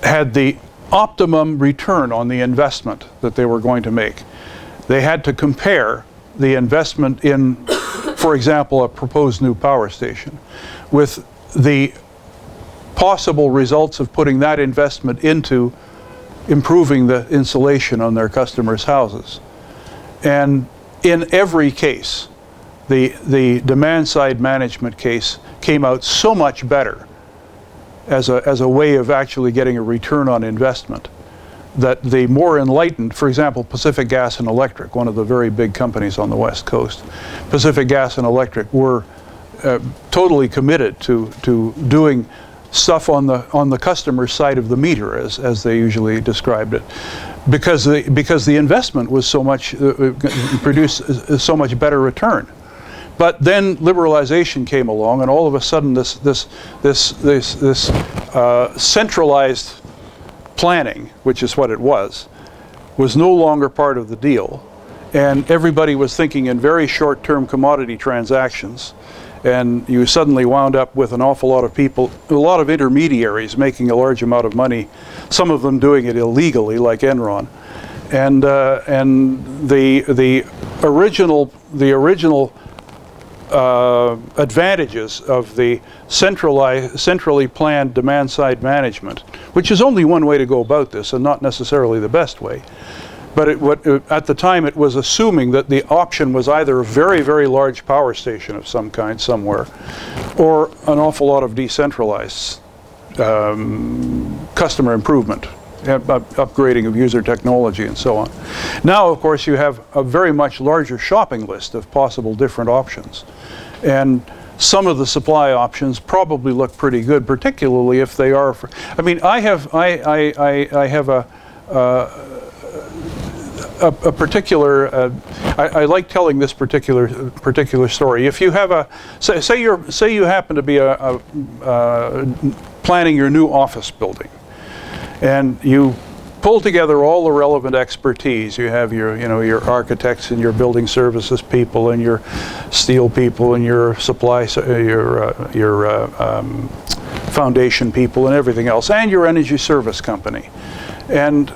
B: had the optimum return on the investment that they were going to make. They had to compare the investment in, for example, a proposed new power station with the possible results of putting that investment into improving the insulation on their customers' houses. And in every case, the demand-side management case came out so much better as a way of actually getting a return on investment that the more enlightened, for example, Pacific Gas and Electric, one of the very big companies on the West Coast, Pacific Gas and Electric were totally committed to doing stuff on the customer side of the meter, as they usually described it, because the investment was so much produced so much better return. But then liberalization came along, and all of a sudden this centralized planning, which is what it was no longer part of the deal, and everybody was thinking in very short-term commodity transactions. And you suddenly wound up with an awful lot of people, a lot of intermediaries making a large amount of money, some of them doing it illegally, like Enron. And the original advantages of the centrally planned demand-side management, which is only one way to go about this, and not necessarily the best way. But at the time, it was assuming that the option was either a very, very large power station of some kind somewhere, or an awful lot of decentralized customer improvement, upgrading of user technology, and so on. Now, of course, you have a very much larger shopping list of possible different options. And some of the supply options probably look pretty good, particularly if they are. I mean, I have a particular. I like telling this particular story. If you have say you happen to be planning your new office building, and you pull together all the relevant expertise. You have your architects and your building services people and your steel people and your foundation people and everything else, and your energy service company. And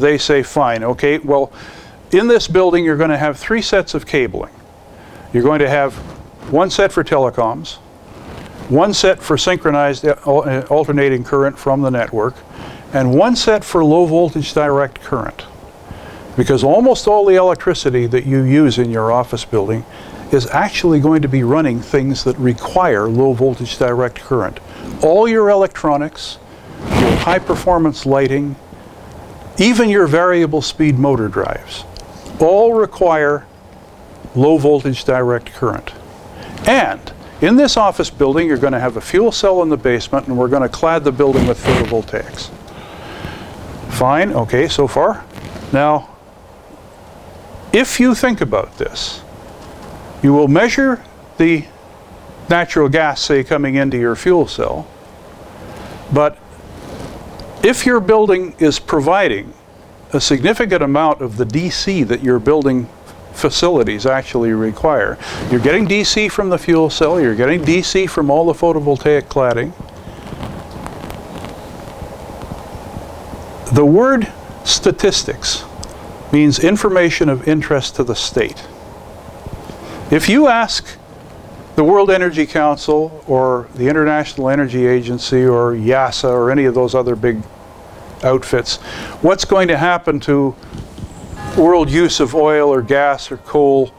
B: they say, fine, okay, well, in this building you're going to have 3 sets of cabling. You're going to have 1 set for telecoms, 1 set for synchronized alternating current from the network, and 1 set for low voltage direct current. Because almost all the electricity that you use in your office building is actually going to be running things that require low voltage direct current. All your electronics, your high performance lighting, even your variable speed motor drives, all require low voltage direct current. And in this office building, you're going to have a fuel cell in the basement, and we're going to clad the building with photovoltaics. Fine, okay, so far. Now, if you think about this, you will measure the natural gas, say, coming into your fuel cell, but if your building is providing a significant amount of the DC that your building facilities actually require, you're getting DC from the fuel cell, you're getting DC from all the photovoltaic cladding. The word statistics means information of interest to the state. If you ask the World Energy Council or the International Energy Agency or YASA or any of those other big outfits, what's going to happen to world use of oil or gas or coal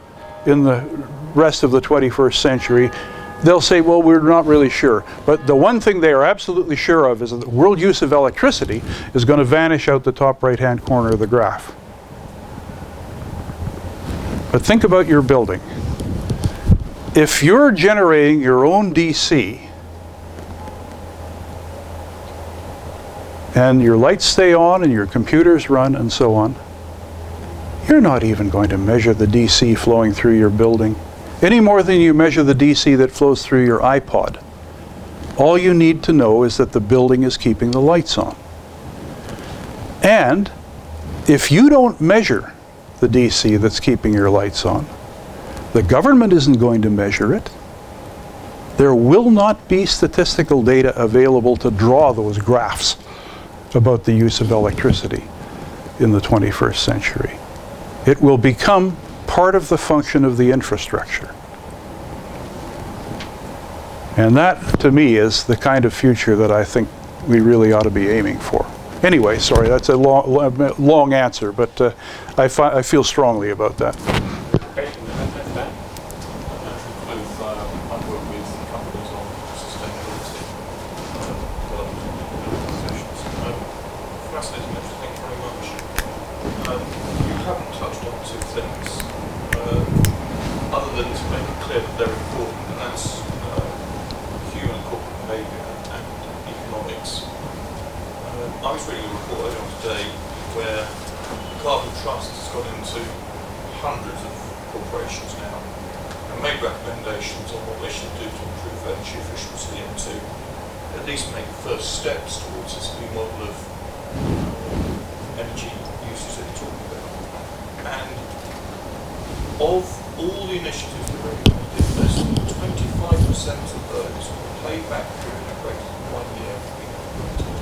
B: in the rest of the 21st century, they'll say, well, we're not really sure. But the one thing they are absolutely sure of is that the world use of electricity is going to vanish out the top right-hand corner of the graph. But think about your building. If you're generating your own DC, and your lights stay on and your computers run and so on, you're not even going to measure the DC flowing through your building any more than you measure the DC that flows through your iPod. All you need to know is that the building is keeping the lights on. And if you don't measure the DC that's keeping your lights on, the government isn't going to measure it. There will not be statistical data available to draw those graphs about the use of electricity in the 21st century. It will become part of the function of the infrastructure. And that, to me, is the kind of future that I think we really ought to be aiming for. Anyway, sorry, that's a long answer, but I feel strongly about that.
F: Fascinating, thank you two things, other than to make it clear that they're important, and that's human corporate behaviour and economics. I was reading a report earlier on today where the Carbon Trust has gone into hundreds of corporations now and made recommendations on what they should do to improve energy efficiency and to at least make first steps towards this new model of energy usage that you're talking about. And of all the initiatives that were implemented, less than 25% of those were paid back during a greater than 1 year being implemented.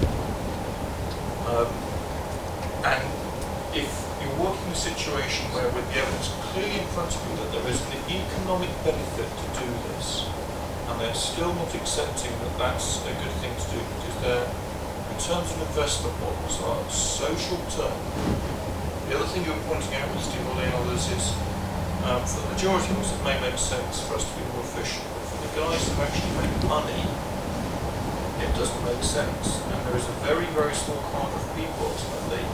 F: And if you're working in a situation where with the evidence clearly in front of you that there is an economic benefit to do this, and they're still not accepting that that's a good thing to do because their returns on investment models are so short term. The other thing you're pointing out with stimuli and others is for the majority of us it may make sense for us to be more efficient, but for the guys who actually make money, it doesn't make sense. And there is a very, very small part of people, ultimately,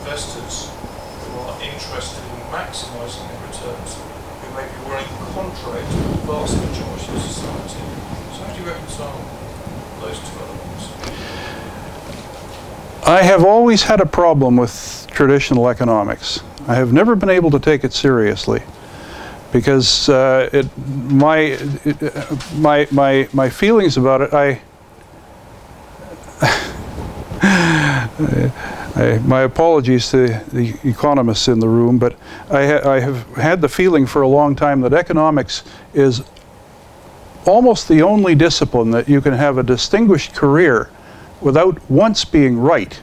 F: investors who are interested in maximising their returns, who may be running contrary to the vast majority of society. So how do you reconcile those two elements?
B: I have always had a problem with traditional economics. I have never been able to take it seriously because my feelings about it, my apologies to the economists in the room, but I have had the feeling for a long time that economics is almost the only discipline that you can have a distinguished career without once being right.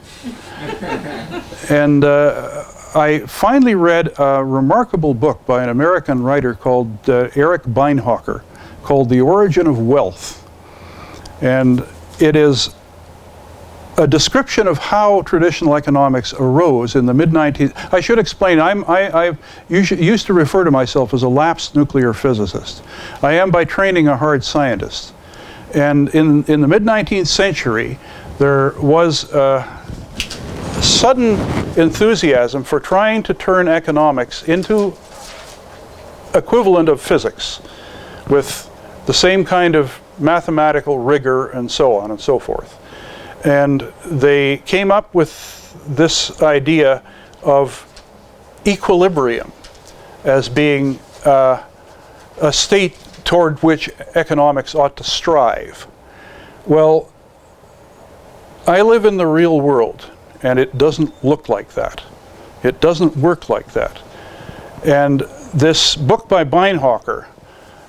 B: And I finally read a remarkable book by an American writer called Eric Beinhocker called The Origin of Wealth. And it is a description of how traditional economics arose in the mid-19th. I should explain, I used to refer to myself as a lapsed nuclear physicist. I am by training a hard scientist. And in the mid-19th century, there was a sudden enthusiasm for trying to turn economics into equivalent of physics with the same kind of mathematical rigor and so on and so forth. And they came up with this idea of equilibrium as being a state toward which economics ought to strive. Well, I live in the real world, and it doesn't look like that. It doesn't work like that. And this book by Beinhocker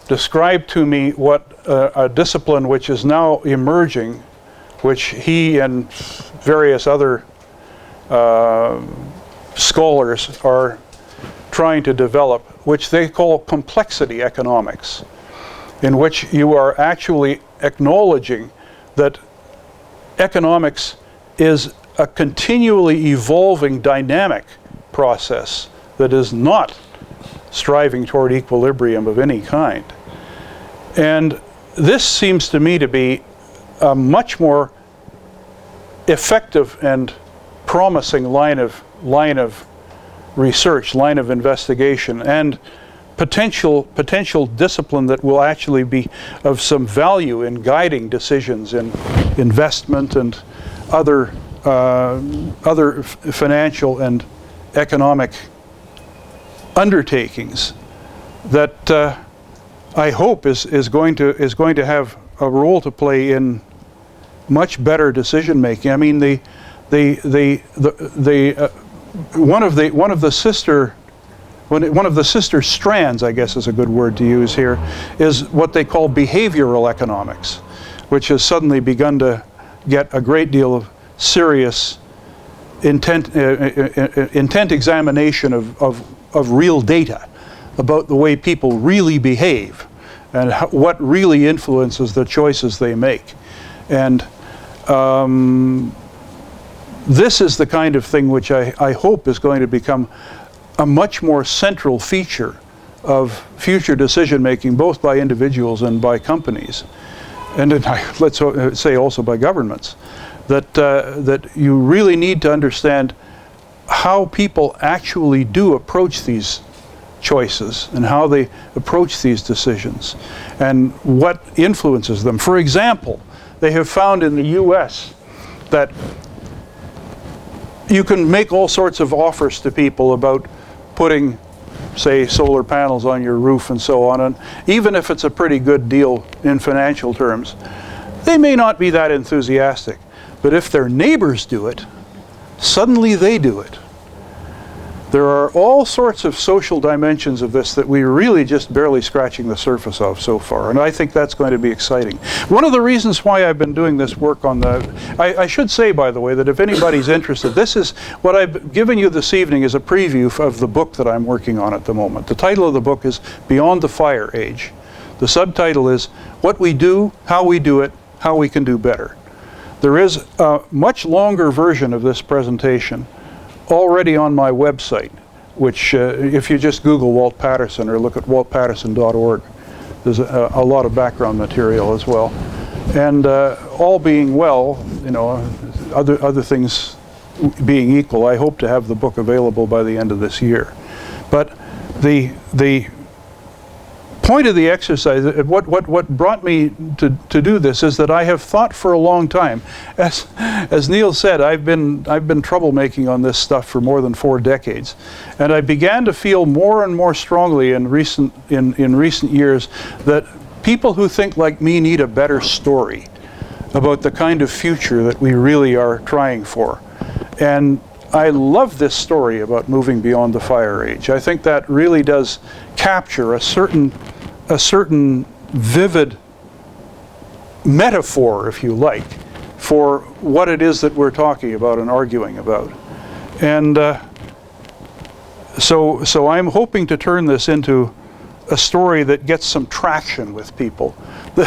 B: described to me what a discipline which is now emerging, which he and various other scholars are trying to develop, which they call complexity economics, in which you are actually acknowledging that economics is a continually evolving dynamic process that is not striving toward equilibrium of any kind. And this seems to me to be a much more effective and promising line of research, line of investigation, and potential discipline that will actually be of some value in guiding decisions in investment and other financial and economic undertakings that I hope is going to have a role to play in much better decision making. I mean, one of the sister strands, I guess is a good word to use here, is what they call behavioral economics, which has suddenly begun to get a great deal of serious intent examination of real data about the way people really behave and what really influences the choices they make. And this is the kind of thing which I hope is going to become a much more central feature of future decision making, both by individuals and by companies, and let's say also by governments. That you really need to understand how people actually do approach these choices and how they approach these decisions and what influences them. For example, they have found in the US that you can make all sorts of offers to people about putting, say, solar panels on your roof and so on, and even if it's a pretty good deal in financial terms, they may not be that enthusiastic. But if their neighbors do it, suddenly they do it. There are all sorts of social dimensions of this that we're really just barely scratching the surface of so far, and I think that's going to be exciting. One of the reasons why I've been doing this work on I should say, by the way, that if anybody's interested, this is what I've given you this evening is a preview of the book that I'm working on at the moment. The title of the book is Beyond the Fire Age. The subtitle is What We Do, How We Do It, How We Can Do Better. There is a much longer version of this presentation already on my website, which if you just Google Walt Patterson or look at waltpatterson.org, there's a lot of background material as well. And all being well, you know, other things being equal, I hope to have the book available by the end of this year. But the point of the exercise, what brought me to do this is that I have thought for a long time. As Neil said, I've been troublemaking on this stuff for more than 4 decades, and I began to feel more and more strongly in recent years that people who think like me need a better story about the kind of future that we really are trying for. And I love this story about moving beyond the fire age. I think that really does capture a certain vivid metaphor, if you like, for what it is that we're talking about and arguing about. And so I'm hoping to turn this into a story that gets some traction with people. You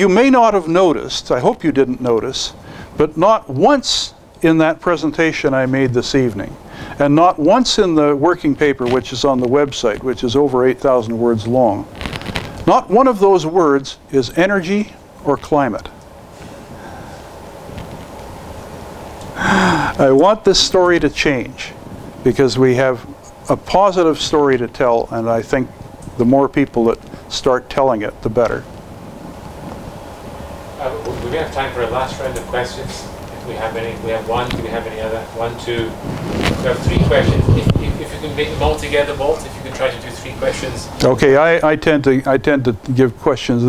B: may not have noticed, I hope you didn't notice, but not once in that presentation I made this evening, and not once in the working paper, which is on the website, which is over 8,000 words long, not one of those words is energy or climate. I want this story to change because we have a positive story to tell, and I think the more people that start telling it, the better.
A: We may have time for a last round of questions. We have any? We have one. Do we have any other? 1, 2. We have 3 questions. If you can make them all together, Walt, if you can try to do 3 questions.
B: Okay, I tend to give questions,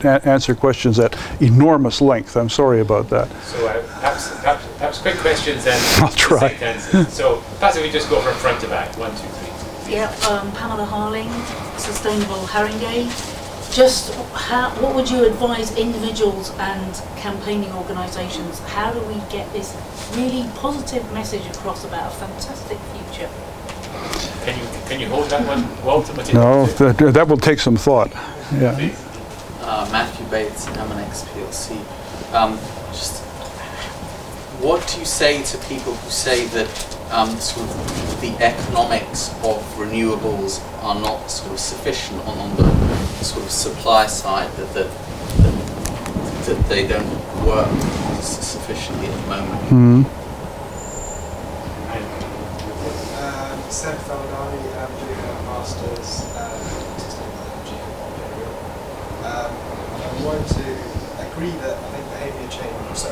B: answer questions at enormous length. I'm sorry about that.
A: So perhaps quick questions and
B: I'll try.
A: So perhaps if we just go from front to back. 1, 2, 3.
G: Yeah, Pamela Harling, Sustainable Haringey. Just what would you advise individuals and campaigning organisations? How do we get this really positive message across about a fantastic future?
A: Can you hold that one, Walt?
B: No, that will take some thought. Yeah.
H: Matthew Bates, M&X PLC. Just what do you say to people who say that sort of the economics of renewables are not sort of sufficient on the sort of supply side, that they don't work sufficiently at the moment?
B: Mm-hmm.
I: Seb Faladani, I'm doing a master's in sustainable energy at Imperial. I want to agree that I think behaviour change,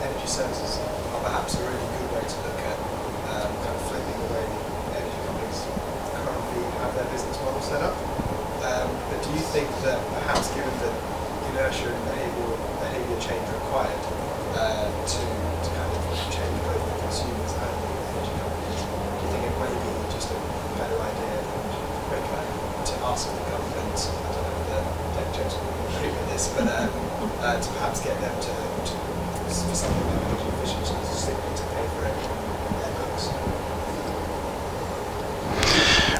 I: energy services are perhaps a really good way to look at kind of flipping the way energy companies currently have their business model set up. But do you think that perhaps given the inertia and behaviour change required to kind of change both the consumers and the energy companies, do you think it may be just a better idea to ask the government, I don't know whether Dave Jones will agree with this, but to perhaps get them to for something like energy efficiency simply to pay for it in their books?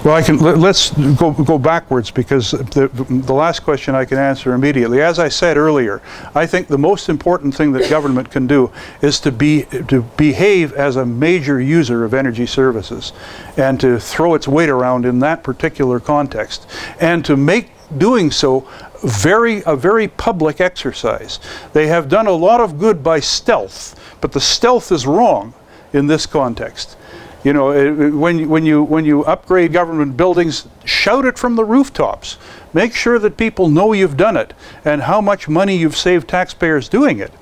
B: Well, let's go backwards, because the last question I can answer immediately. As I said earlier, I think the most important thing that government can do is to behave as a major user of energy services, and to throw its weight around in that particular context, and to make doing so a very public exercise. They have done a lot of good by stealth, but the stealth is wrong. in this context. You know, when you upgrade government buildings, shout it from the rooftops. Make sure that people know you've done it and how much money you've saved taxpayers doing it,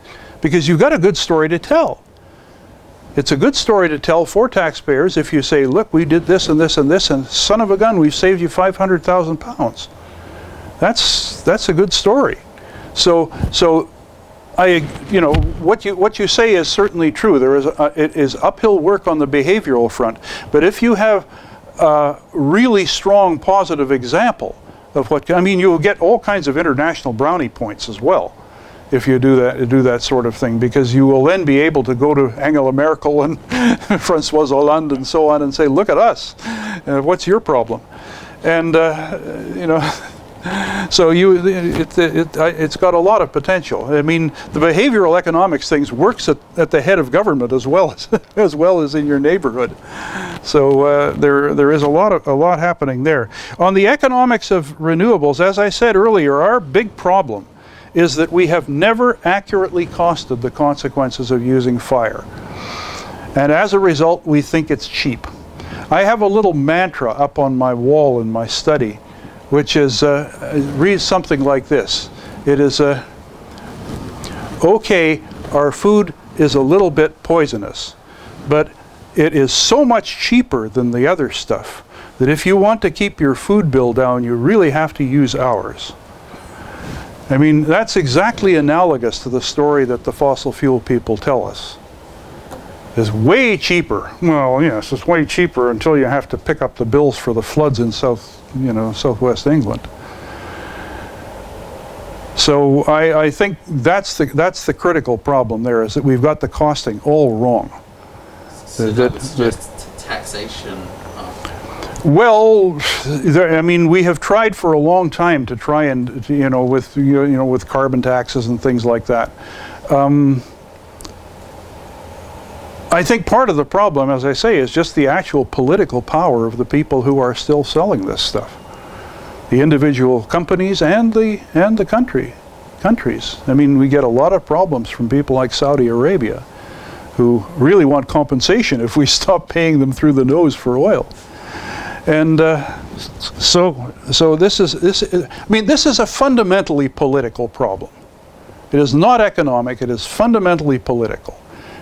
B: because you've got a good story to tell. It's a good story to tell for taxpayers if you say, look, we did this and this and this, and son of a gun, we've saved you £500,000. That's a good story. So you know, what you say is certainly true. There is it is uphill work on the behavioral front, but if you have a really strong positive example of what, I mean, you'll get all kinds of international brownie points as well if you do that sort of thing, because you will then be able to go to Angela Merkel and François Hollande and so on and say, look at us, what's your problem? And you know. So it's got a lot of potential. I mean, the behavioral economics things works at the head of government as well as in your neighborhood. So there is a lot happening there. On the economics of renewables, as I said earlier, our big problem is that we have never accurately costed the consequences of using fire, and as a result, we think it's cheap. I have a little mantra up on my wall in my study, which is reads something like this. It is okay, our food is a little bit poisonous, but it is so much cheaper than the other stuff that if you want to keep your food bill down, you really have to use ours. I mean, that's exactly analogous to the story that the fossil fuel people tell us. It's way cheaper. Well, yes, it's way cheaper until you have to pick up the bills for the floods in southwest England. So I think that's the critical problem there, is that we've got the costing all wrong.
H: So that's just taxation.
B: Well, I mean, we have tried for a long time to try and with carbon taxes and things like that. I think part of the problem, as I say, is just the actual political power of the people who are still selling this stuff. The individual companies and the countries. I mean, we get a lot of problems from people like Saudi Arabia, who really want compensation if we stop paying them through the nose for oil. And so this is a fundamentally political problem. It is not economic, it is fundamentally political.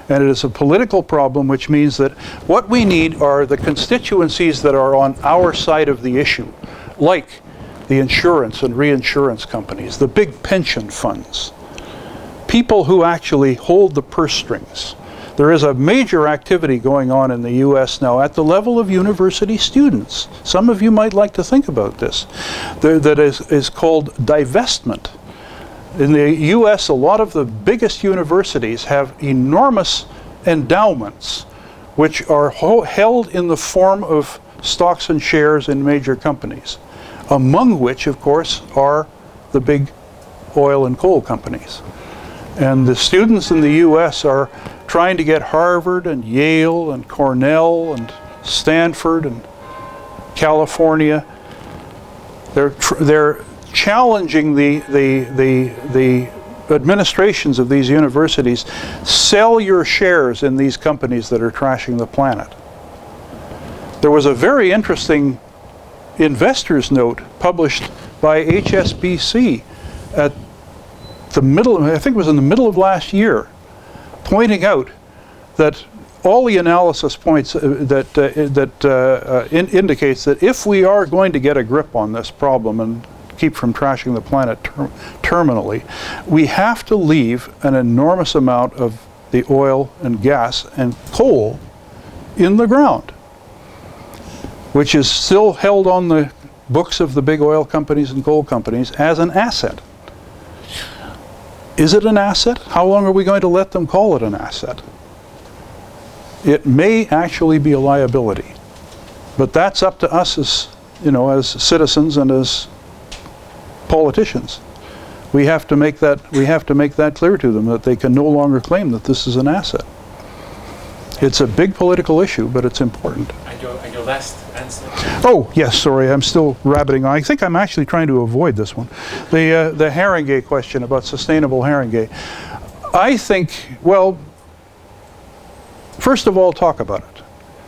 B: And it is a political problem, which means that what we need are the constituencies that are on our side of the issue, like the insurance and reinsurance companies, the big pension funds, people who actually hold the purse strings. There is a major activity going on in the US now at the level of university students. Some of you might like to think about this. That is called divestment. In the US, a lot of the biggest universities have enormous endowments which are held in the form of stocks and shares in major companies, among which, of course, are the big oil and coal companies. And the students in the US are trying to get Harvard and Yale and Cornell and Stanford and California. They're challenging the administrations of these universities. Sell your shares in these companies that are trashing the planet. There was a very interesting investor's note published by HSBC at the middle, I think it was in the middle of last year, pointing out that all the analysis points indicates that if we are going to get a grip on this problem and keep from trashing the planet terminally, we have to leave an enormous amount of the oil and gas and coal in the ground, which is still held on the books of the big oil companies and coal companies as an asset. Is it an asset? How long are we going to let them call it an asset? It may actually be a liability, but that's up to us as citizens and as politicians. We have to make that clear to them, that they can no longer claim that this is an asset. It's a big political issue, but it's important.
A: And your last answer?
B: Oh, yes, sorry, I'm still rabbiting on. I think I'm actually trying to avoid this one. The Haringey question about sustainable Haringey. I think, well, First of all, talk about it.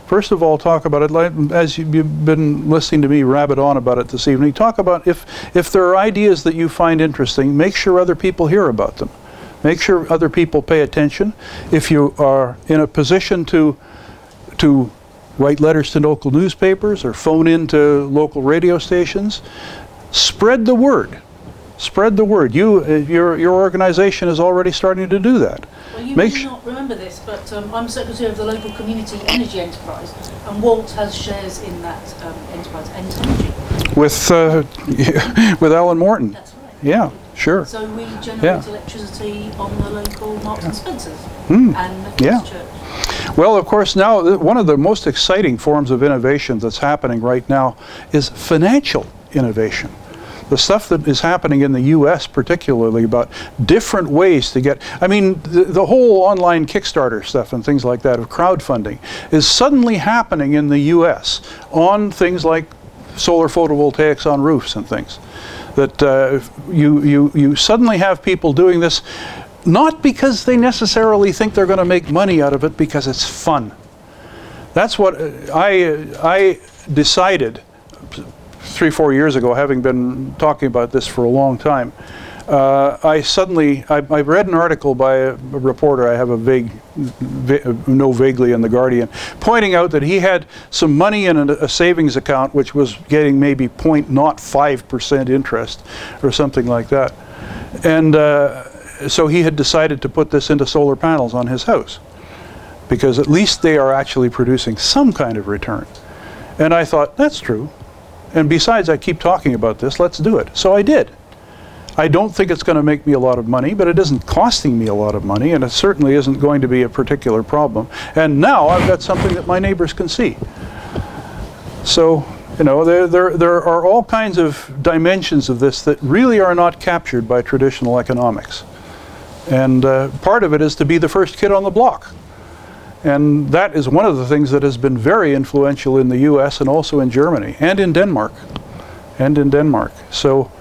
B: First of all, talk about it. Like, as you've been listening to me rabbit on about it this evening, talk about if there are ideas that you find interesting, make sure other people hear about them. Make sure other people pay attention. If you are in a position to write letters to local newspapers or phone in to local radio stations, spread the word. Spread the word. Your organization is already starting to do that.
G: Well, you may not remember this, but I'm secretary of the local community energy enterprise, and Walt has shares in that enterprise, Energy.
B: With Alan Morton.
G: That's right.
B: Yeah, sure.
G: So we generate electricity on the local Marks and Spencers
B: Mm.
G: and Methodist Church.
B: Well, of course, now one of the most exciting forms of innovation that's happening right now is financial innovation. The stuff that is happening in the US particularly about different ways to get, I mean, the whole online Kickstarter stuff and things like that of crowdfunding is suddenly happening in the US on things like solar photovoltaics on roofs and things. That you suddenly have people doing this not because they necessarily think they're going to make money out of it, because it's fun. That's what I decided 3-4 years ago, having been talking about this for a long time. I read an article by a reporter I have know vaguely in The Guardian, pointing out that he had some money in a savings account which was getting maybe 0.05% interest or something like that. And so he had decided to put this into solar panels on his house, because at least they are actually producing some kind of return. And I thought, that's true. And besides, I keep talking about this, let's do it. So I did. I don't think it's going to make me a lot of money, but it isn't costing me a lot of money, and it certainly isn't going to be a particular problem. And now I've got something that my neighbors can see. So, you know, there are all kinds of dimensions of this that really are not captured by traditional economics. And part of it is to be the first kid on the block. And that is one of the things that has been very influential in the US and also in Germany and in Denmark. So,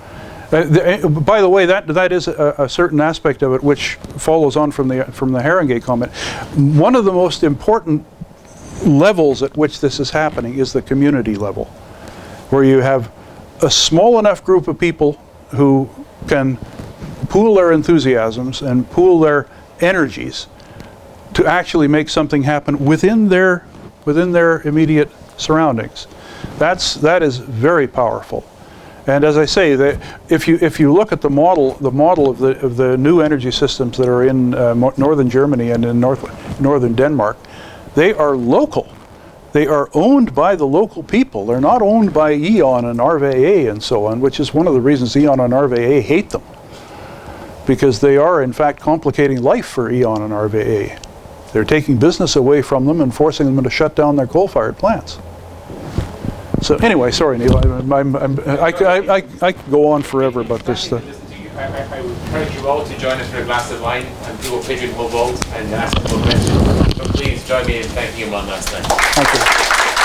B: by the way, that is a certain aspect of it which follows on from the Haringey comment. One of the most important levels at which this is happening is the community level, where you have a small enough group of people who can pool their enthusiasms and pool their energies to actually make something happen within their immediate surroundings. That is very powerful. And as I say, if you look at the model of the new energy systems that are in northern Germany and in northern Denmark, they are local. They are owned by the local people. They're not owned by E.ON and RVA and so on, which is one of the reasons E.ON and RVA hate them, because they are in fact complicating life for E.ON and RVA. They're taking business away from them and forcing them to shut down their coal-fired plants. So anyway, sorry, Neil. I could go on forever about this stuff.
A: I would encourage you all to join us for a glass of wine and do a pigeonhole vote and ask them a question. So please join me in thanking him one last time.
B: Thank you.